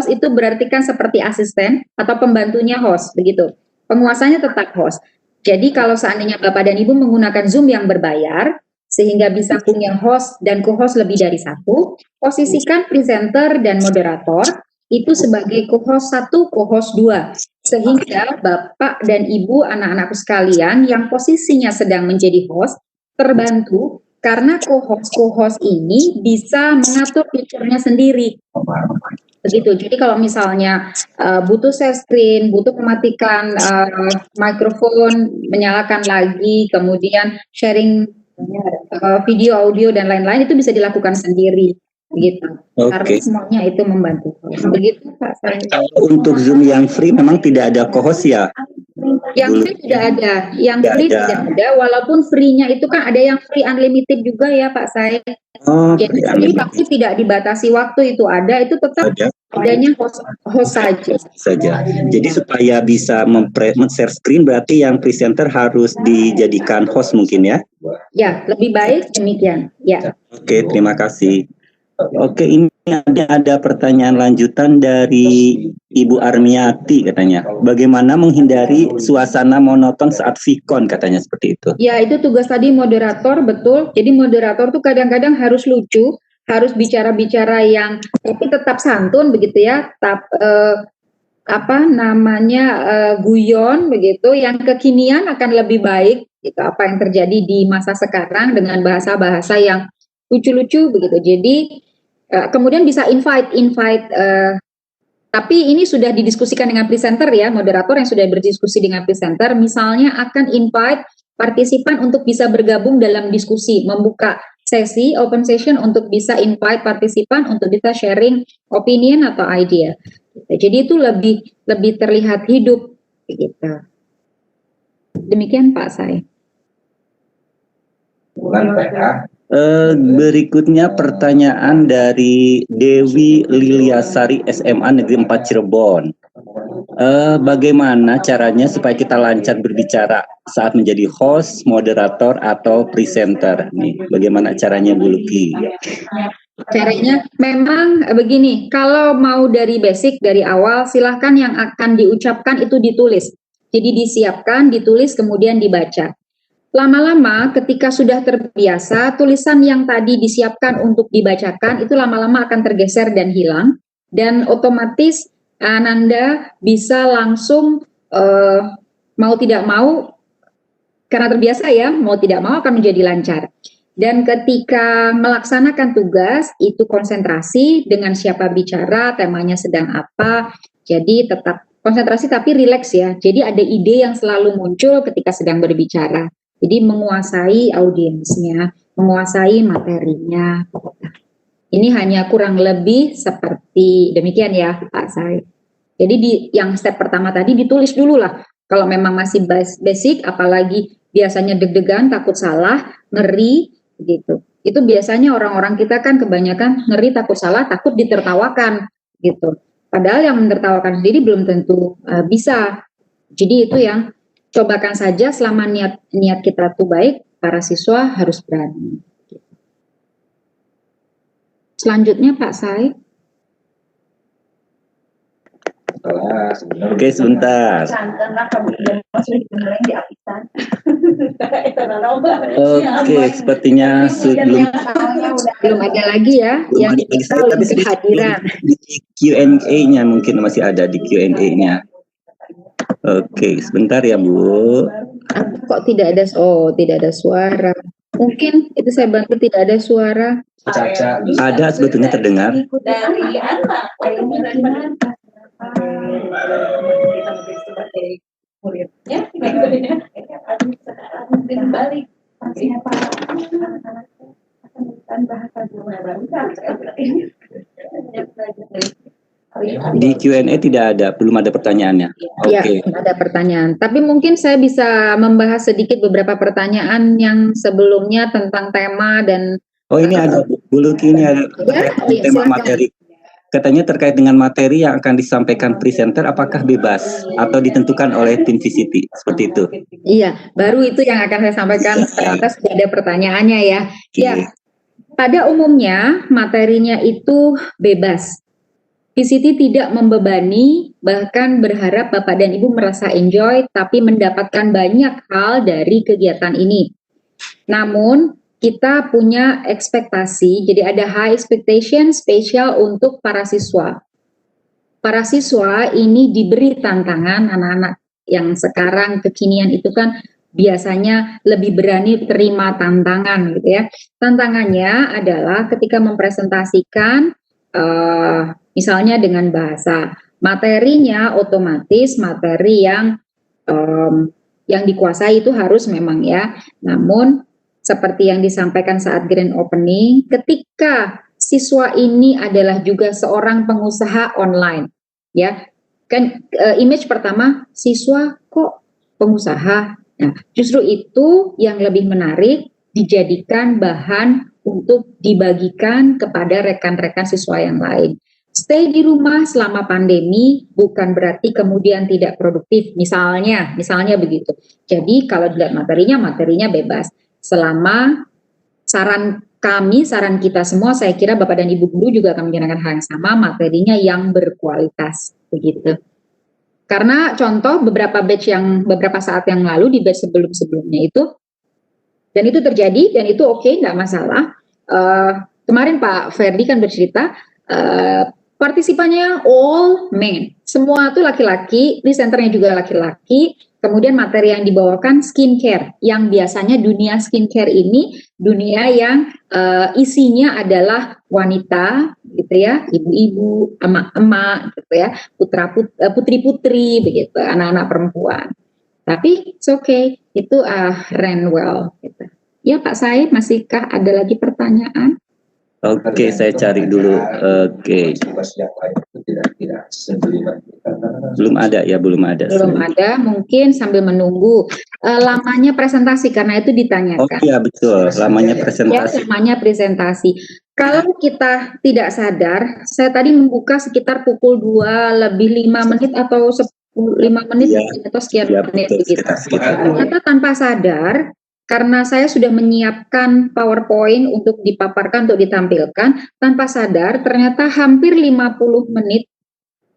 itu berarti kan seperti asisten atau pembantunya host, begitu. Penguasanya tetap host. Jadi kalau seandainya Bapak dan Ibu menggunakan Zoom yang berbayar, sehingga bisa punya host dan co-host lebih dari satu, posisikan presenter dan moderator itu sebagai co-host 1, co-host 2. Sehingga Bapak dan Ibu, anak-anakku sekalian yang posisinya sedang menjadi host, terbantu karena co-host ini bisa mengatur fiturnya sendiri. Begitu. Jadi kalau misalnya butuh share screen, butuh mematikan mikrofon, menyalakan lagi, kemudian sharing video, audio, dan lain-lain itu bisa dilakukan sendiri. Begitu. Karena semuanya itu membantu. Begitu Pak. Kalau untuk Zoom yang free memang tidak ada co-host ya? Yang free tidak ada, tidak ada. Walaupun free-nya itu kan ada yang free unlimited juga ya Pak Said. Jadi free tapi tidak dibatasi waktu, itu ada, itu tetap adanya host saja. Jadi supaya bisa share screen berarti yang presenter harus dijadikan host mungkin ya? Ya, lebih baik demikian. Ya. Oke, terima kasih. Oke, ini ada pertanyaan lanjutan dari Ibu Armiati katanya. Bagaimana menghindari suasana monoton saat VCon katanya seperti itu. Ya, itu tugas tadi moderator, betul. Jadi moderator tuh kadang-kadang harus lucu, harus bicara-bicara yang tapi tetap santun begitu ya. Guyon begitu. Yang kekinian akan lebih baik gitu, apa yang terjadi di masa sekarang dengan bahasa-bahasa yang lucu-lucu begitu. Jadi kemudian bisa invite tapi ini sudah didiskusikan dengan presenter ya, moderator yang sudah berdiskusi dengan presenter, misalnya akan invite partisipan untuk bisa bergabung dalam diskusi, membuka sesi open session untuk bisa invite partisipan untuk bisa sharing opinion atau idea. Jadi itu lebih terlihat hidup gitu. Demikian Pak Say. Berikutnya pertanyaan dari Dewi Liliasari SMA Negeri 4 Cirebon. Bagaimana caranya supaya kita lancar berbicara saat menjadi host, moderator, atau presenter? Nih, bagaimana caranya Bu Luki? Caranya memang begini, kalau mau dari basic, dari awal, silahkan yang akan diucapkan itu ditulis. Jadi disiapkan, ditulis, kemudian dibaca. Lama-lama ketika sudah terbiasa, tulisan yang tadi disiapkan untuk dibacakan itu lama-lama akan tergeser dan hilang, dan otomatis Ananda bisa langsung mau tidak mau, karena terbiasa ya, mau tidak mau akan menjadi lancar. Dan ketika melaksanakan tugas itu konsentrasi dengan siapa bicara, temanya sedang apa, jadi tetap konsentrasi tapi rileks ya. Jadi ada ide yang selalu muncul ketika sedang berbicara. Jadi menguasai audiensnya, menguasai materinya. Ini hanya kurang lebih seperti demikian ya Pak Said. Jadi yang step pertama tadi ditulis dulu lah. Kalau memang masih basic, apalagi biasanya deg-degan, takut salah, ngeri, gitu. Itu biasanya orang-orang kita kan kebanyakan ngeri, takut salah, takut ditertawakan, gitu. Padahal yang menertawakan sendiri belum tentu bisa. Jadi itu yang cobakan saja selama niat kita itu baik, para siswa harus berani. Selanjutnya Pak Said. Oke, sebentar. Oke, sepertinya belum ada lagi ya yang kita lebih hadiran. Di Q&A-nya mungkin masih ada di Q&A-nya. Oke, sebentar ya Bu. Kok tidak ada? Oh, tidak ada suara. Mungkin itu saya bantu, tidak ada suara. Ada, sebetulnya terdengar. Dari anak. Balik. Di Q&A tidak ada, belum ada pertanyaannya. Ya, ada pertanyaan. Tapi mungkin saya bisa membahas sedikit beberapa pertanyaan yang sebelumnya tentang tema dan. Oh, ini ada Bu Luki, ini ada tema materi. katanya terkait dengan materi yang akan disampaikan presenter, apakah bebas atau ditentukan oleh tim VCT, seperti itu? Iya, baru itu yang akan saya sampaikan. Ternyata sudah ada pertanyaannya ya. Ya, pada umumnya materinya itu bebas. VCT tidak membebani, bahkan berharap Bapak dan Ibu merasa enjoy, tapi mendapatkan banyak hal dari kegiatan ini. Namun, kita punya ekspektasi, jadi ada high expectation spesial untuk para siswa. Para siswa ini diberi tantangan, anak-anak yang sekarang kekinian itu kan biasanya lebih berani terima tantangan gitu ya. Tantangannya adalah ketika mempresentasikan misalnya dengan bahasa, materinya otomatis materi yang dikuasai itu harus memang ya. Namun seperti yang disampaikan saat grand opening, ketika siswa ini adalah juga seorang pengusaha online, ya kan image pertama siswa kok pengusaha. Nah, justru itu yang lebih menarik dijadikan bahan untuk dibagikan kepada rekan-rekan siswa yang lain. Stay di rumah selama pandemi bukan berarti kemudian tidak produktif. Misalnya begitu. Jadi kalau dilihat materinya bebas. Selama saran kita semua, saya kira Bapak dan Ibu guru juga akan menjalankan hal yang sama, materinya yang berkualitas, begitu. Karena contoh beberapa saat yang lalu di batch sebelumnya itu, dan itu terjadi dan itu oke, nggak masalah. Kemarin Pak Ferdi kan bercerita, partisipannya all men, semua itu laki-laki, presenternya juga laki-laki. Kemudian materi yang dibawakan skincare, yang biasanya dunia skincare ini dunia yang isinya adalah wanita, gitu ya, ibu-ibu, emak-emak, gitu ya, putri-putri, begitu, anak-anak perempuan. Tapi it's okay, itu ran well. Gitu. Ya Pak Said, masihkah ada lagi pertanyaan? Oke, saya cari dulu. Oke. Belum ada. Belum ada. Mungkin sambil menunggu lamanya presentasi karena itu ditanyakan. Oh iya betul, lamanya presentasi. Ya, lamanya presentasi. Kalau kita tidak sadar, saya tadi membuka sekitar pukul 2 lebih 5 menit atau 5 menit ya, atau sekian menit begitu. Ternyata tanpa sadar, karena saya sudah menyiapkan PowerPoint untuk dipaparkan, untuk ditampilkan, tanpa sadar ternyata hampir 50 menit,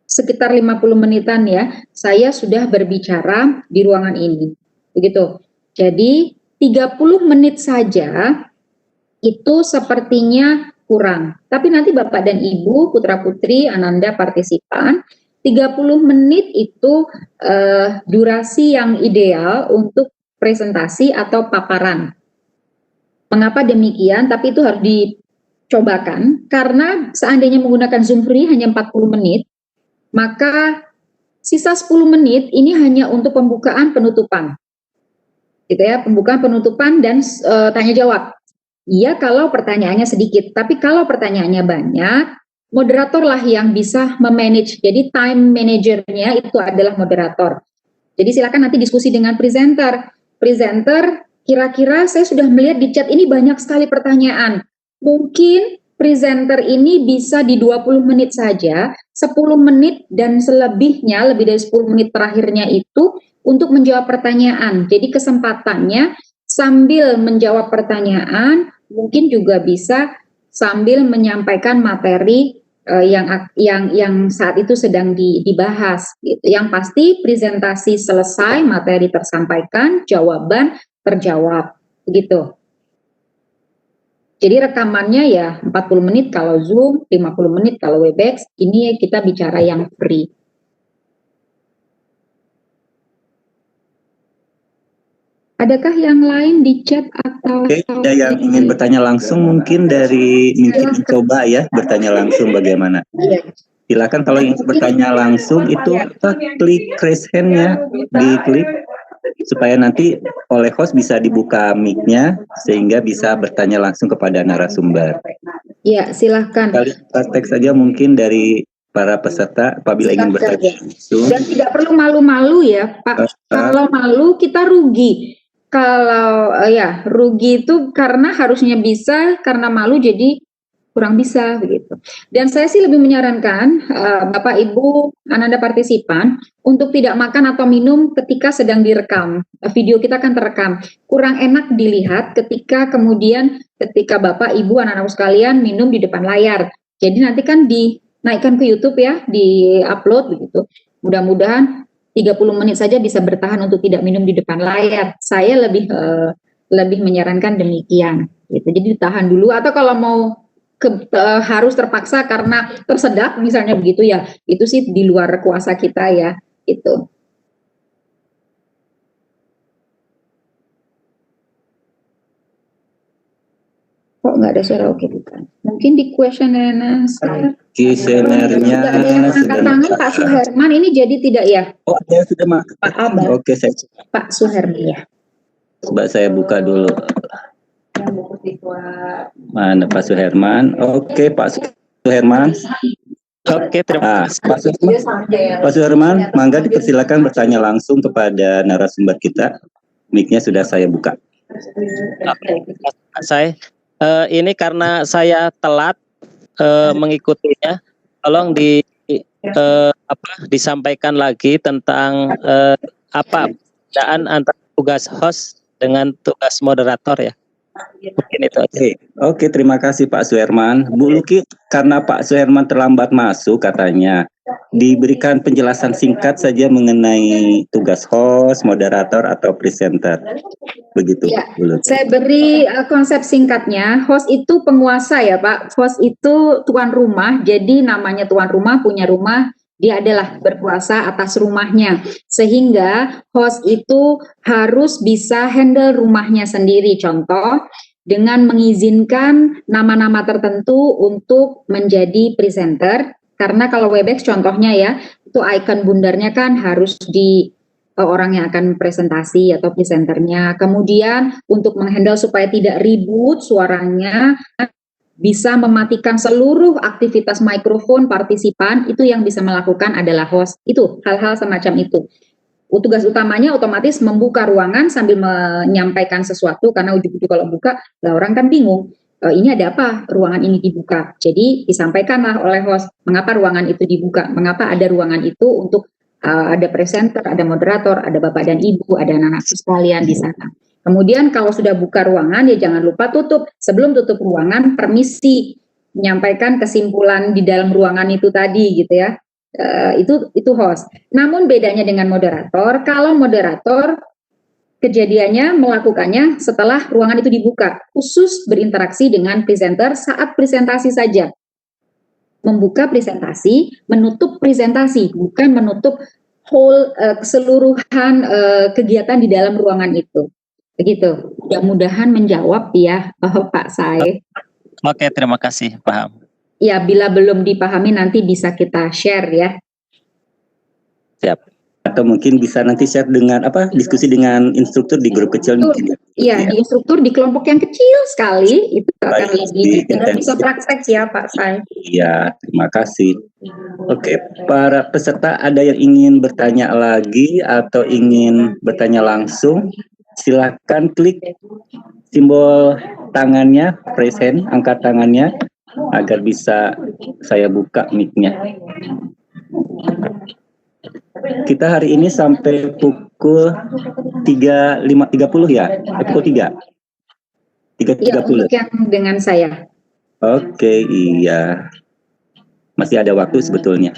sekitar 50 menitan ya, saya sudah berbicara di ruangan ini. Begitu. Jadi 30 menit saja itu sepertinya kurang. Tapi nanti Bapak dan Ibu, putra-putri, Ananda partisipan, 30 menit itu durasi yang ideal untuk presentasi atau paparan. Mengapa demikian? Tapi itu harus dicobakan karena seandainya menggunakan Zoom free hanya 40 menit, maka sisa 10 menit ini hanya untuk pembukaan penutupan. Gitu ya, pembukaan penutupan dan tanya jawab. Iya kalau pertanyaannya sedikit, tapi kalau pertanyaannya banyak, moderator lah yang bisa memanage. Jadi time manajernya itu adalah moderator. Jadi silakan nanti diskusi dengan presenter. Presenter, kira-kira saya sudah melihat di chat ini banyak sekali pertanyaan. Mungkin presenter ini bisa di 20 menit saja, 10 menit dan selebihnya, lebih dari 10 menit terakhirnya itu untuk menjawab pertanyaan. Jadi kesempatannya sambil menjawab pertanyaan, mungkin juga bisa sambil menyampaikan materi yang saat itu sedang dibahas. Gitu. Yang pasti presentasi selesai, materi tersampaikan, jawaban terjawab. Begitu. Jadi rekamannya ya 40 menit kalau Zoom, 50 menit kalau Webex, ini kita bicara yang free. Adakah yang lain di chat atau? Oke, ada yang ingin bertanya langsung mungkin dari mencoba ya bertanya langsung bagaimana? Iya. Silakan kalau ingin bertanya langsung itu klik raise hand-nya, diklik supaya nanti oleh host bisa dibuka mic-nya sehingga bisa bertanya langsung kepada narasumber. Iya, silakan. Praktek saja mungkin dari para peserta apabila ingin bertanya langsung. Dan tidak perlu malu-malu ya, Pak. Kalau malu kita rugi. Kalau rugi itu karena harusnya bisa, karena malu jadi kurang bisa begitu. Dan saya sih lebih menyarankan Bapak Ibu Ananda partisipan untuk tidak makan atau minum ketika sedang direkam. Video kita kan terekam. Kurang enak dilihat ketika Bapak Ibu anak-anakku sekalian minum di depan layar. Jadi nanti kan dinaikkan ke YouTube ya, di-upload begitu. Mudah-mudahan 30 menit saja bisa bertahan untuk tidak minum di depan layar. Saya lebih menyarankan demikian. Gitu. Jadi ditahan dulu, atau kalau mau harus terpaksa karena tersedak misalnya begitu ya, itu sih di luar kuasa kita ya. Itu. Kok nggak ada suara? Oke, bukan. Mungkin di questionnaire. Questionnaire-nya sudah tangan Pak Suherman ini jadi tidak ya? Oh, ada sudah Mak. Pak Abah. Oke, saya Pak Suherman ya. Coba saya buka dulu. Mana Pak Suherman? Oke, Pak Suherman. Oke, terima kasih. Pak Suherman, mangga dipersilakan bertanya langsung kepada narasumber kita. Mic-nya sudah saya buka. Ini karena saya telat mengikutinya, tolong disampaikan lagi tentang apa perbedaan antara tugas host dengan tugas moderator ya. Mungkin itu aja. Oke, terima kasih Pak Suherman. Bu Luki, karena Pak Suherman terlambat masuk katanya, diberikan penjelasan singkat saja mengenai tugas host, moderator, atau presenter. Begitu, ya, Bu Luki. Saya beri konsep singkatnya. Host itu penguasa ya Pak. Host itu tuan rumah, jadi namanya tuan rumah, punya rumah, dia adalah berkuasa atas rumahnya. Sehingga host itu harus bisa handle rumahnya sendiri. Contoh, dengan mengizinkan nama-nama tertentu untuk menjadi presenter. Karena kalau Webex contohnya ya, itu icon bundarnya kan harus di orang yang akan presentasi atau presenternya. Kemudian untuk menghandle supaya tidak ribut suaranya, bisa mematikan seluruh aktivitas mikrofon partisipan, itu yang bisa melakukan adalah host. Itu hal-hal semacam itu. Tugas utamanya otomatis membuka ruangan sambil menyampaikan sesuatu, karena ujung-ujung kalau buka, orang kan bingung. Ini ada apa ruangan ini dibuka? Jadi disampaikanlah oleh host mengapa ruangan itu dibuka, mengapa ada ruangan itu untuk ada presenter, ada moderator, ada bapak dan ibu, ada anak-anak sekalian di sana. Kemudian kalau sudah buka ruangan ya jangan lupa tutup. Sebelum tutup ruangan, permisi menyampaikan kesimpulan di dalam ruangan itu tadi gitu ya. Itu host. Namun bedanya dengan moderator, kalau moderator kejadiannya melakukannya setelah ruangan itu dibuka, khusus berinteraksi dengan presenter saat presentasi saja. Membuka presentasi, menutup presentasi, bukan menutup whole keseluruhan kegiatan di dalam ruangan itu. Begitu. Mudah-mudahan menjawab ya Pak Sae. Oke, terima kasih, paham. Ya, bila belum dipahami nanti bisa kita share ya. Siap. Atau mungkin bisa nanti share dengan diskusi dengan instruktur di grup kecil mungkin. Iya, di instruktur di kelompok yang kecil sekali itu akan lebih bisa praktek ya Pak Sae. Iya, terima kasih. Oke, para peserta ada yang ingin bertanya lagi atau ingin bertanya langsung? Silakan klik simbol tangannya, raise hand, angkat tangannya agar bisa saya buka mic-nya. Kita hari ini sampai pukul 3.30 ya? Pukul 3. 3.30. Iya, untuk yang dengan saya. Oke, iya. Masih ada waktu sebetulnya.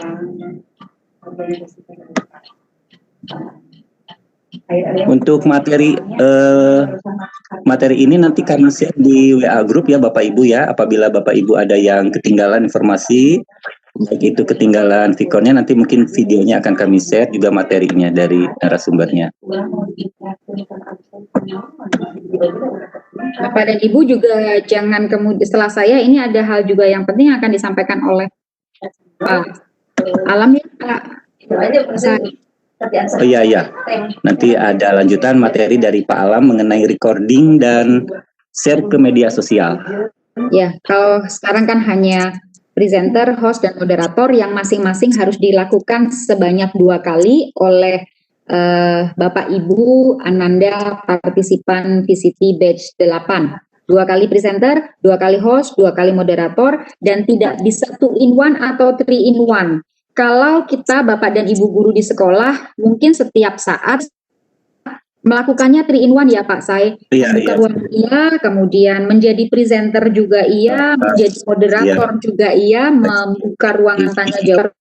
Untuk materi ini nanti kami share di WA Group ya Bapak Ibu ya. Apabila Bapak Ibu ada yang ketinggalan informasi, baik itu ketinggalan Vikonnya, nanti mungkin videonya akan kami share juga materinya dari narasumbernya. Bapak dan Ibu juga jangan kemudian setelah saya ini ada hal juga yang penting akan disampaikan oleh Pak Alam ya Pak. Oh iya. Nanti ada lanjutan materi dari Pak Alam mengenai recording dan share ke media sosial. Ya, kalau sekarang kan hanya presenter, host, dan moderator yang masing-masing harus dilakukan sebanyak 2 kali oleh Bapak Ibu Ananda partisipan VCT batch 8. 2 kali presenter, 2 kali host, 2 kali moderator, dan tidak bisa 2 in 1 atau 3 in 1. Kalau kita Bapak dan Ibu guru di sekolah, mungkin setiap saat melakukannya 3 in 1 ya Pak Sai. Membuka ruang iya, kemudian menjadi presenter juga iya, menjadi moderator juga iya, membuka ruangan tanya jawab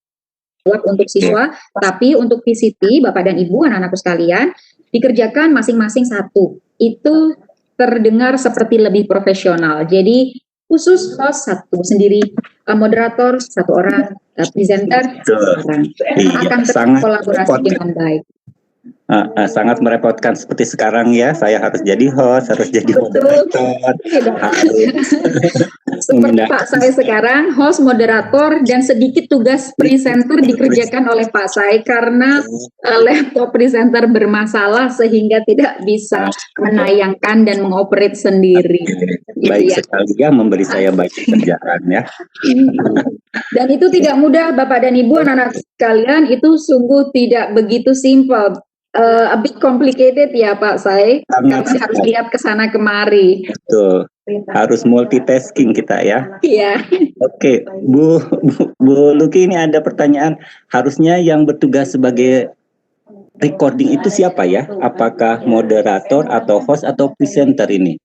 untuk siswa, tapi untuk VCT Bapak dan Ibu anak-anakku sekalian dikerjakan masing-masing satu. Itu terdengar seperti lebih profesional. Jadi khusus host satu sendiri, moderator satu orang, presenter satu orang. Akan terkolaborasi dengan baik. Sangat merepotkan seperti sekarang ya, saya harus jadi host, harus jadi moderator, seperti Pak Sai sekarang host, moderator, dan sedikit tugas presenter dikerjakan oleh Pak Sai karena laptop presenter bermasalah sehingga tidak bisa menayangkan dan mengoperate sendiri. Baik sekali ya, memberi saya banyak kerjaan ya. Dan itu tidak mudah Bapak dan Ibu anak-anak sekalian, itu sungguh tidak begitu simpel. A bit complicated ya Pak Sai, karena harus lihat ke sana kemari. Betul, harus multitasking kita ya. Iya. Oke, Bu Luki, ini ada pertanyaan. Harusnya yang bertugas sebagai recording itu siapa ya? Apakah moderator atau host atau presenter ini?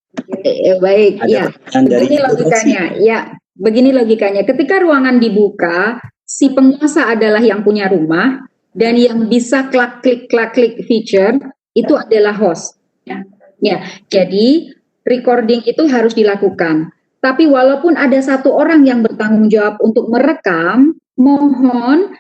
Baik, ya. Begini logikanya. Ya, begini logikanya. Ketika ruangan dibuka, si penguasa adalah yang punya rumah. Dan yang bisa klik feature itu adalah host. Ya, jadi recording itu harus dilakukan. Tapi walaupun ada satu orang yang bertanggung jawab untuk merekam, mohon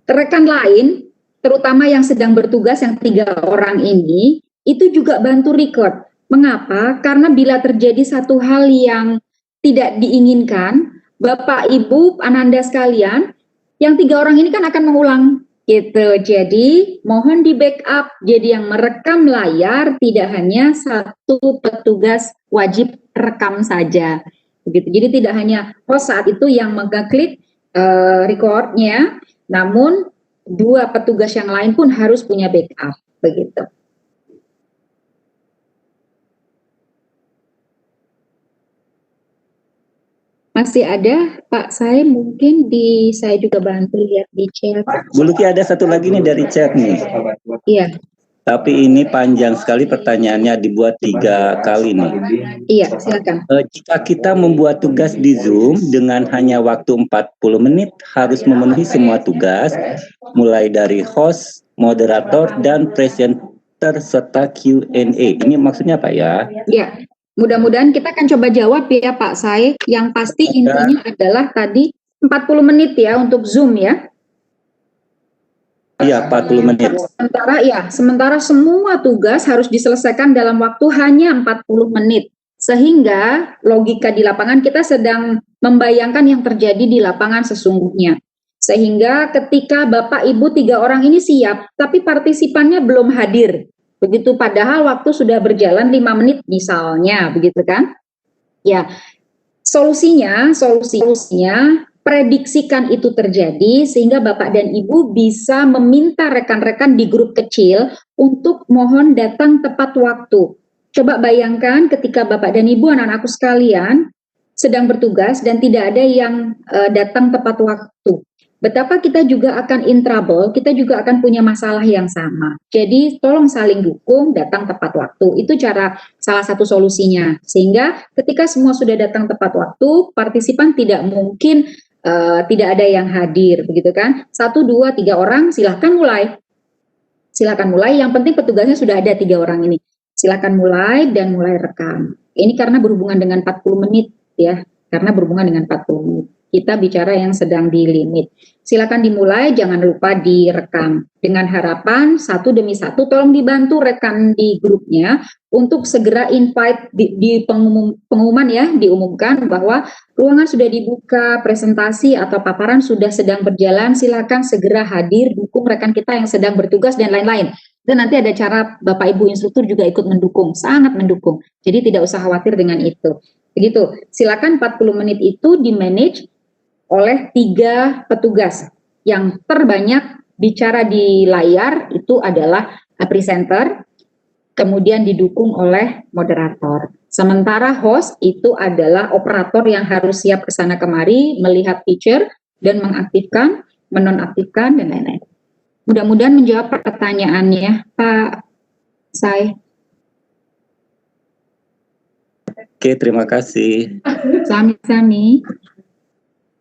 rekan lain, terutama yang sedang bertugas yang 3 orang ini, itu juga bantu record. Mengapa? Karena bila terjadi satu hal yang tidak diinginkan, Bapak, Ibu, Ananda sekalian, yang 3 orang ini kan akan mengulang. Gitu, jadi mohon di backup. Jadi yang merekam layar tidak hanya satu petugas wajib rekam saja. Begitu. Jadi tidak hanya host saat itu yang mengklik recordnya, namun 2 petugas yang lain pun harus punya backup. Begitu. Masih ada Pak Sai, mungkin saya juga bantu lihat di chat. Bu Luki, ada satu lagi nih dari chat nih. Iya. Tapi ini panjang sekali pertanyaannya, dibuat 3 kali nih. Iya, silakan. Jika kita membuat tugas di Zoom dengan hanya waktu 40 menit, harus memenuhi semua tugas, mulai dari host, moderator, dan presenter serta Q&A. Ini maksudnya apa ya? Iya. Mudah-mudahan kita akan coba jawab ya Pak Sai. Yang pasti intinya adalah tadi 40 menit ya untuk Zoom ya. Iya, 40 menit. Sementara semua tugas harus diselesaikan dalam waktu hanya 40 menit. Sehingga logika di lapangan kita sedang membayangkan yang terjadi di lapangan sesungguhnya. Sehingga ketika Bapak Ibu 3 orang ini siap, tapi partisipannya belum hadir. Begitu padahal waktu sudah berjalan 5 menit misalnya, begitu kan? Ya, solusinya prediksikan itu terjadi sehingga Bapak dan Ibu bisa meminta rekan-rekan di grup kecil untuk mohon datang tepat waktu. Coba bayangkan ketika Bapak dan Ibu anak-anakku sekalian sedang bertugas dan tidak ada yang datang tepat waktu. Betapa kita juga akan in trouble, kita juga akan punya masalah yang sama. Jadi tolong saling dukung, datang tepat waktu. Itu salah satu solusinya. Sehingga ketika semua sudah datang tepat waktu, partisipan tidak mungkin tidak ada yang hadir, begitu kan? 1, 2, 3 orang, silahkan mulai. Silahkan mulai, yang penting petugasnya sudah ada 3 orang ini. Silahkan mulai dan mulai rekam. Ini karena berhubungan dengan 40 menit ya, karena berhubungan dengan 40 menit. Kita bicara yang sedang di limit. Silakan dimulai, jangan lupa direkam. Dengan harapan satu demi satu, tolong dibantu rekan di grupnya untuk segera invite di pengumuman ya, diumumkan bahwa ruangan sudah dibuka, presentasi atau paparan sudah sedang berjalan. Silakan segera hadir, dukung rekan kita yang sedang bertugas dan lain-lain. Dan nanti ada cara Bapak Ibu instruktur juga ikut mendukung, sangat mendukung. Jadi tidak usah khawatir dengan itu. Begitu. Silakan 40 menit itu di-manage oleh 3 petugas. Yang terbanyak bicara di layar itu adalah presenter, kemudian didukung oleh moderator. Sementara host itu adalah operator yang harus siap ke sana kemari, melihat feature dan mengaktifkan, menonaktifkan dan lain-lain. Mudah-mudahan menjawab pertanyaannya, Pak Sai. Oke, terima kasih. Sami-sami.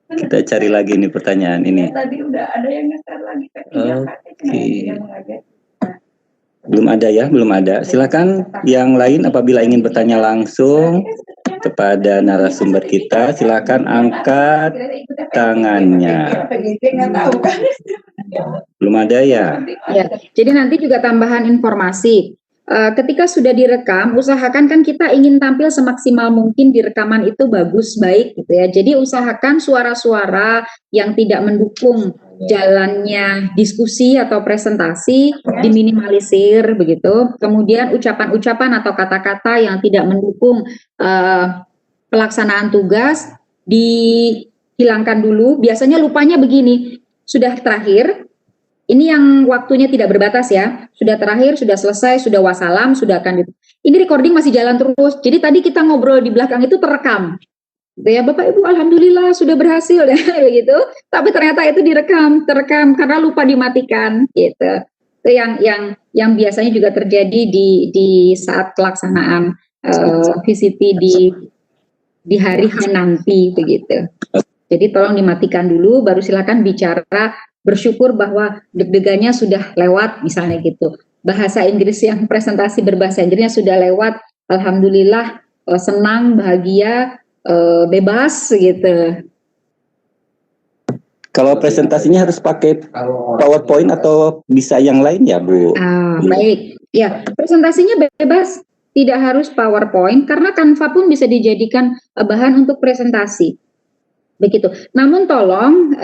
Kita cari lagi nih pertanyaan ini. Tadi udah ada yang ngeser lagi. Oke. Belum ada ya, belum ada. Silakan yang lain apabila ingin bertanya langsung kepada narasumber kita, silakan angkat tangannya. Belum ada ya? Ya, jadi nanti juga tambahan informasi. Ketika sudah direkam, usahakan kan kita ingin tampil semaksimal mungkin di rekaman itu bagus, baik gitu ya. Jadi usahakan suara-suara yang tidak mendukung jalannya diskusi atau presentasi diminimalisir begitu. Kemudian ucapan-ucapan atau kata-kata yang tidak mendukung pelaksanaan tugas dihilangkan dulu. Biasanya lupanya begini, sudah terakhir. Ini yang waktunya tidak berbatas ya. Sudah terakhir, sudah selesai, sudah wassalam, sudah akan ini recording masih jalan terus. Jadi tadi kita ngobrol di belakang itu terekam. Ya Bapak Ibu, alhamdulillah sudah berhasil ya begitu. Tapi ternyata itu terekam karena lupa dimatikan gitu. Itu yang biasanya juga terjadi di saat pelaksanaan VCT di hari nanti begitu. Jadi tolong dimatikan dulu, baru silakan bicara. Bersyukur bahwa deg-degannya sudah lewat misalnya gitu. Bahasa Inggris yang presentasi berbahasa Inggrisnya sudah lewat. Alhamdulillah senang, bahagia, bebas gitu. Kalau presentasinya harus pakai PowerPoint atau bisa yang lain ya Bu? Baik, ya presentasinya bebas. Tidak harus PowerPoint karena Canva pun bisa dijadikan bahan untuk presentasi. Begitu. Namun tolong,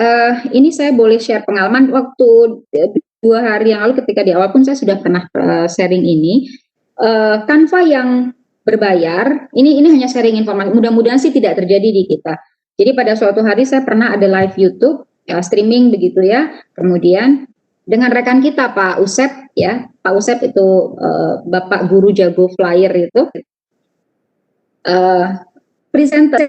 ini saya boleh share pengalaman waktu 2 hari yang lalu ketika di awal pun saya sudah pernah sharing ini. Canva yang berbayar, ini hanya sharing informasi. Mudah-mudahan sih tidak terjadi di kita. Jadi pada suatu hari saya pernah ada live YouTube, streaming begitu ya. Kemudian dengan rekan kita Pak Usep ya, Pak Usep itu Bapak Guru Jago Flyer itu. Presenter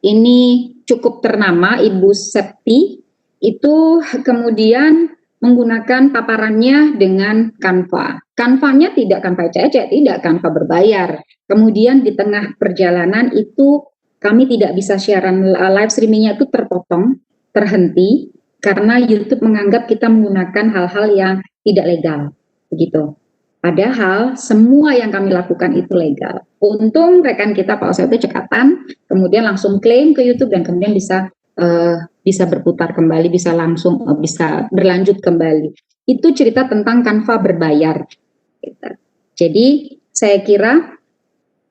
ini cukup ternama, Ibu Septi, itu kemudian menggunakan paparannya dengan Canva. Canva-nya tidak Canva ecek-ecek, tidak Canva berbayar. Kemudian di tengah perjalanan itu kami tidak bisa siaran live streaming-nya itu terpotong, terhenti, karena YouTube menganggap kita menggunakan hal-hal yang tidak legal. Begitu. Padahal semua yang kami lakukan itu legal. Untung rekan kita Pak Osep itu cekatan, kemudian langsung klaim ke YouTube dan kemudian bisa berputar kembali, bisa berlanjut kembali. Itu cerita tentang Canva berbayar. Jadi saya kira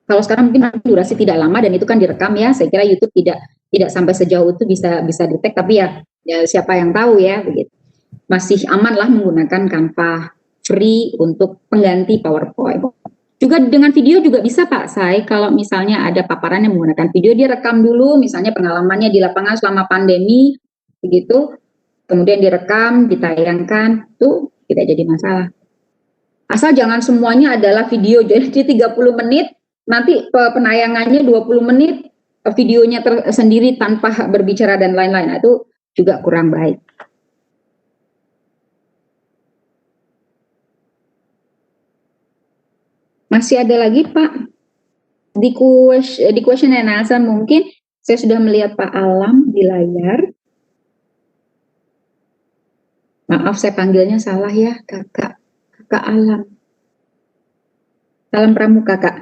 kalau sekarang mungkin durasi tidak lama dan itu kan direkam ya. Saya kira YouTube tidak sampai sejauh itu bisa detect, tapi ya siapa yang tahu ya begitu. Masih aman lah menggunakan Canva free untuk pengganti PowerPoint. Juga dengan video juga bisa Pak Sai, kalau misalnya ada paparan yang menggunakan video, dia rekam dulu misalnya pengalamannya di lapangan selama pandemi, begitu, kemudian direkam, ditayangkan, itu tidak jadi masalah. Asal jangan semuanya adalah video, jadi 30 menit, nanti penayangannya 20 menit, videonya tersendiri tanpa berbicara dan lain-lain, nah, itu juga kurang baik. Masih ada lagi Pak di question and answer, mungkin saya sudah melihat Pak Alam di layar. Maaf saya panggilnya salah ya, Kakak Alam. Salam pramuka Kak.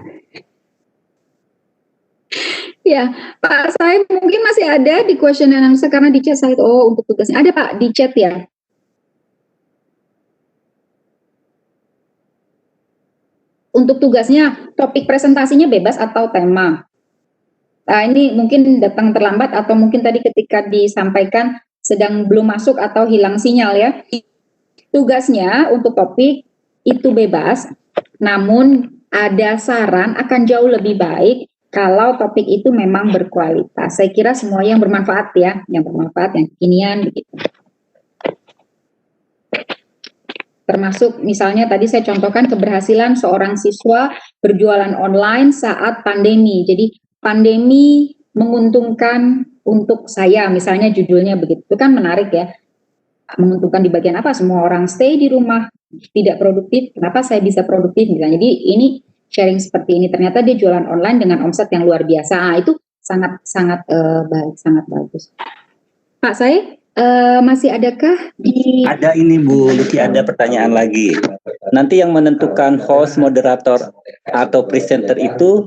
Ya Pak, saya mungkin masih ada di question and answer karena di chat saya untuk tugasnya ada Pak di chat ya. Untuk tugasnya, topik presentasinya bebas atau tema. Ini mungkin datang terlambat atau mungkin tadi ketika disampaikan sedang belum masuk atau hilang sinyal ya. Tugasnya untuk topik itu bebas, namun ada saran akan jauh lebih baik kalau topik itu memang berkualitas. Saya kira semua yang bermanfaat ya, yang kekinian begitu. termasuk misalnya tadi saya contohkan keberhasilan seorang siswa berjualan online saat pandemi. Jadi pandemi menguntungkan untuk saya, misalnya judulnya begitu. Itu kan menarik ya. Menguntungkan di bagian apa? Semua orang stay di rumah, tidak produktif. Kenapa saya bisa produktif misalnya? Jadi ini sharing seperti ini. Ternyata dia jualan online dengan omset yang luar biasa. Itu sangat baik, sangat bagus. Pak Said, masih adakah di... Ada ini Bu Luki, ada pertanyaan lagi. Nanti yang menentukan host, moderator, atau presenter itu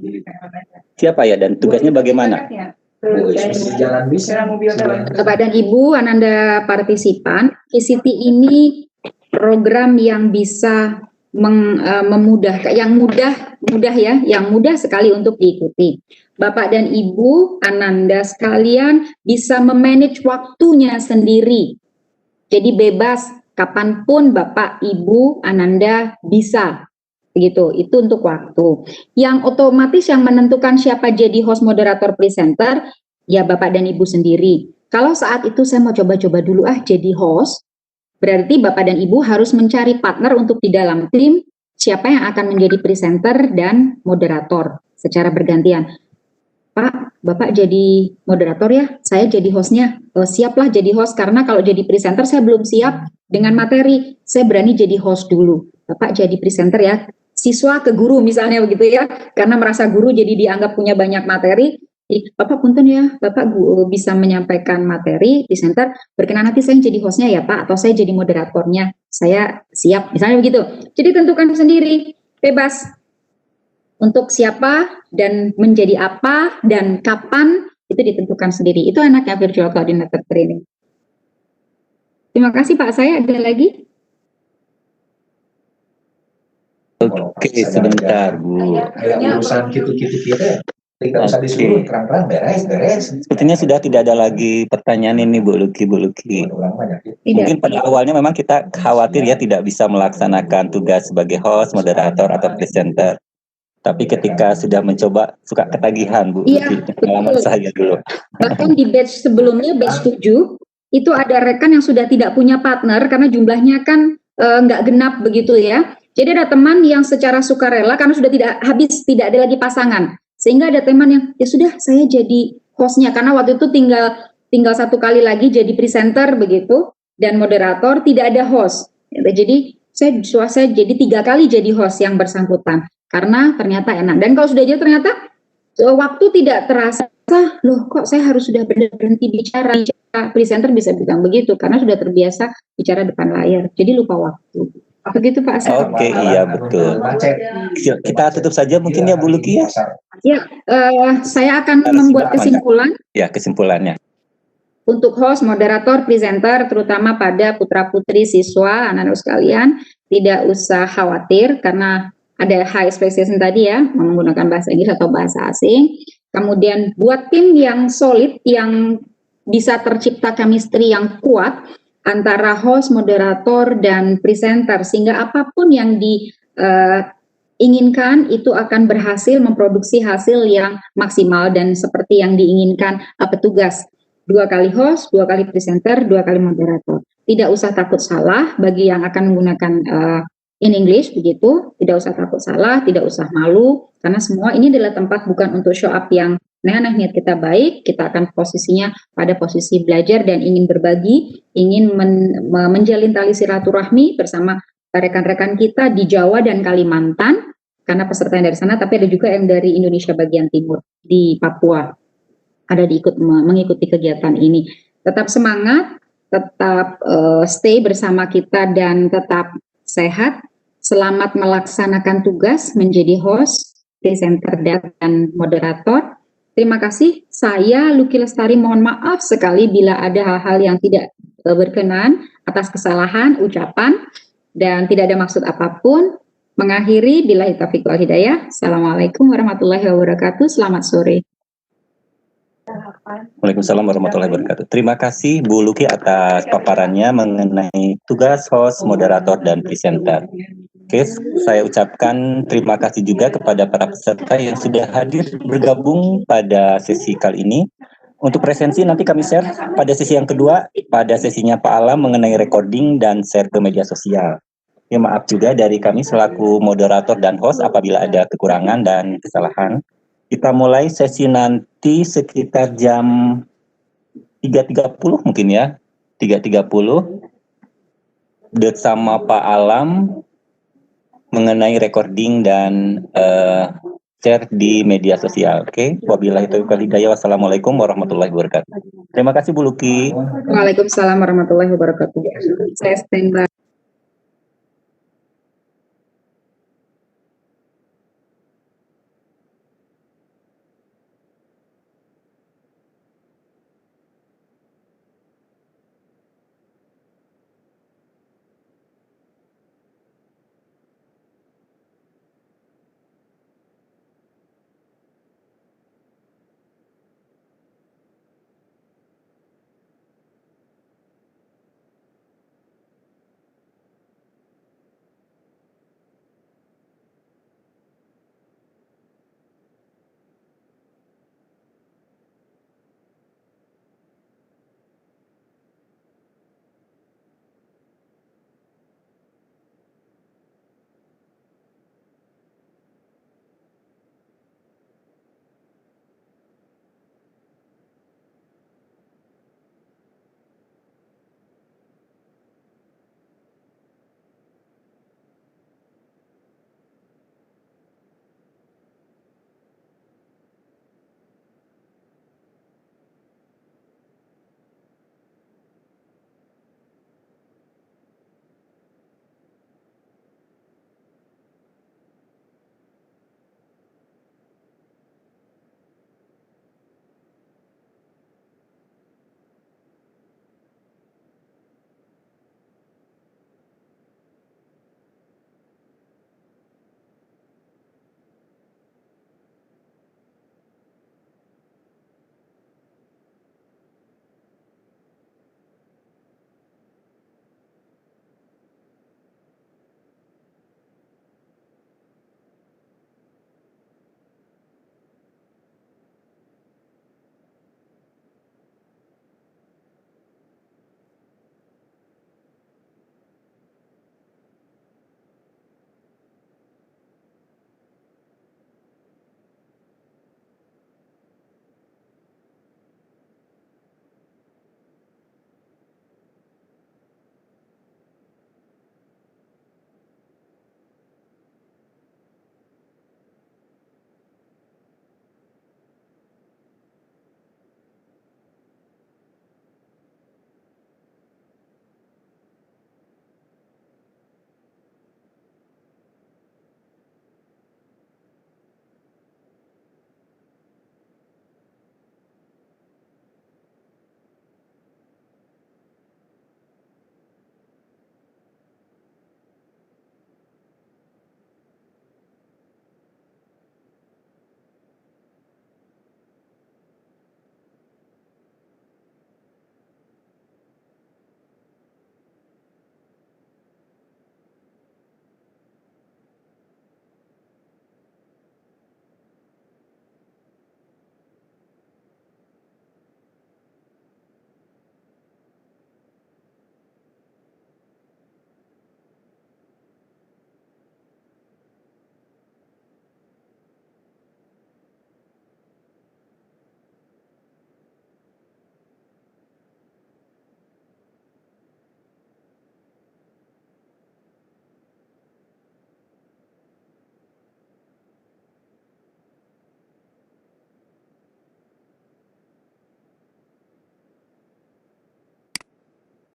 siapa ya, dan tugasnya bagaimana? Bapak dan Ibu, Ananda partisipan, KCT ini program yang bisa memudahkan, yang mudah sekali untuk diikuti. Bapak dan Ibu, Ananda sekalian bisa memanage waktunya sendiri. Jadi bebas kapanpun Bapak, Ibu, Ananda bisa. Begitu, itu untuk waktu. Yang otomatis yang menentukan siapa jadi host, moderator, presenter, ya Bapak dan Ibu sendiri. Kalau saat itu saya mau coba-coba dulu jadi host, berarti Bapak dan Ibu harus mencari partner untuk di dalam tim, siapa yang akan menjadi presenter dan moderator secara bergantian. Pak, Bapak jadi moderator ya, saya jadi hostnya. Siaplah jadi host, karena kalau jadi presenter saya belum siap dengan materi, saya berani jadi host dulu. Bapak jadi presenter ya, siswa ke guru misalnya begitu ya, karena merasa guru jadi dianggap punya banyak materi. Bapak punten ya, Bapak bisa menyampaikan materi, presenter, berkenan nanti saya jadi hostnya ya Pak, atau saya jadi moderatornya, saya siap, misalnya begitu. Jadi tentukan sendiri, bebas. Untuk siapa dan menjadi apa dan kapan itu ditentukan sendiri. Itu enaknya virtual coordinator training. Terima kasih Pak. Saya ada lagi? Oke, sebentar Bu. Urusan gitu-gitu kita tidak usah disuruh terang-terang beres. Sepertinya sudah tidak ada lagi pertanyaan ini Bu Luki. Mungkin pada awalnya memang kita khawatir ya tidak bisa melaksanakan tugas sebagai host, moderator, atau presenter. Tapi ketika sudah mencoba, suka ketagihan Bu. Iya, pengalaman saya dulu. Bahkan di batch sebelumnya, batch 7, itu ada rekan yang sudah tidak punya partner karena jumlahnya kan nggak genap begitu ya. Jadi ada teman yang secara sukarela karena sudah tidak ada lagi pasangan. Sehingga ada teman yang ya sudah saya jadi hostnya karena waktu itu tinggal satu kali lagi jadi presenter begitu dan moderator, tidak ada host. Jadi saya jadi 3 kali jadi host yang bersangkutan. Karena ternyata enak. Dan kalau sudah jadi ternyata waktu tidak terasa, loh kok saya harus sudah berhenti bicara. Presenter bisa bilang begitu karena sudah terbiasa bicara depan layar. Jadi lupa waktu. Begitu Pak Asad. Oke, iya betul. Kita tutup saja mungkin ya Bu Luki ya. Ya, saya akan membuat kesimpulan. Ya, kesimpulannya. Untuk host, moderator, presenter, terutama pada putra-putri siswa, anak-anak sekalian, tidak usah khawatir karena ada high expectation tadi ya, menggunakan bahasa Inggris atau bahasa asing. Kemudian buat tim yang solid, yang bisa tercipta chemistry yang kuat antara host, moderator, dan presenter. Sehingga apapun yang diinginkan itu akan berhasil memproduksi hasil yang maksimal dan seperti yang diinginkan petugas. 2 kali host, 2 kali presenter, 2 kali moderator. Tidak usah takut salah bagi yang akan menggunakan in English begitu, tidak usah takut salah, tidak usah malu, karena semua ini adalah tempat bukan untuk show up yang niat kita baik, kita akan posisinya pada posisi belajar dan ingin berbagi, ingin menjalin tali silaturahmi bersama rekan-rekan kita di Jawa dan Kalimantan, karena peserta yang dari sana, tapi ada juga yang dari Indonesia bagian timur, di Papua, ada mengikuti kegiatan ini. Tetap semangat, tetap stay bersama kita dan tetap sehat. Selamat melaksanakan tugas menjadi host, presenter, dan moderator. Terima kasih. Saya Luki Lestari mohon maaf sekali bila ada hal-hal yang tidak berkenan atas kesalahan ucapan dan tidak ada maksud apapun. Mengakhiri billahi taufiq wal hidayah. Assalamualaikum warahmatullahi wabarakatuh. Selamat sore. Waalaikumsalam warahmatullahi wabarakatuh. Terima kasih Bu Luki atas paparannya mengenai tugas host, moderator, dan presenter. Oke, saya ucapkan terima kasih juga kepada para peserta yang sudah hadir bergabung pada sesi kali ini. Untuk presensi nanti kami share pada sesi yang kedua, pada sesinya Pak Alam mengenai recording dan share ke media sosial. Ya, maaf juga dari kami selaku moderator dan host apabila ada kekurangan dan kesalahan. Kita mulai sesi nanti sekitar jam 3.30 mungkin ya. 3.30 bersama Pak Alam mengenai recording dan share di media sosial. Oke, wabillahi taufiq wal hidayah. Wassalamualaikum warahmatullahi wabarakatuh. Terima kasih Bu Luki. Waalaikumsalam warahmatullahi wabarakatuh. Saya standby.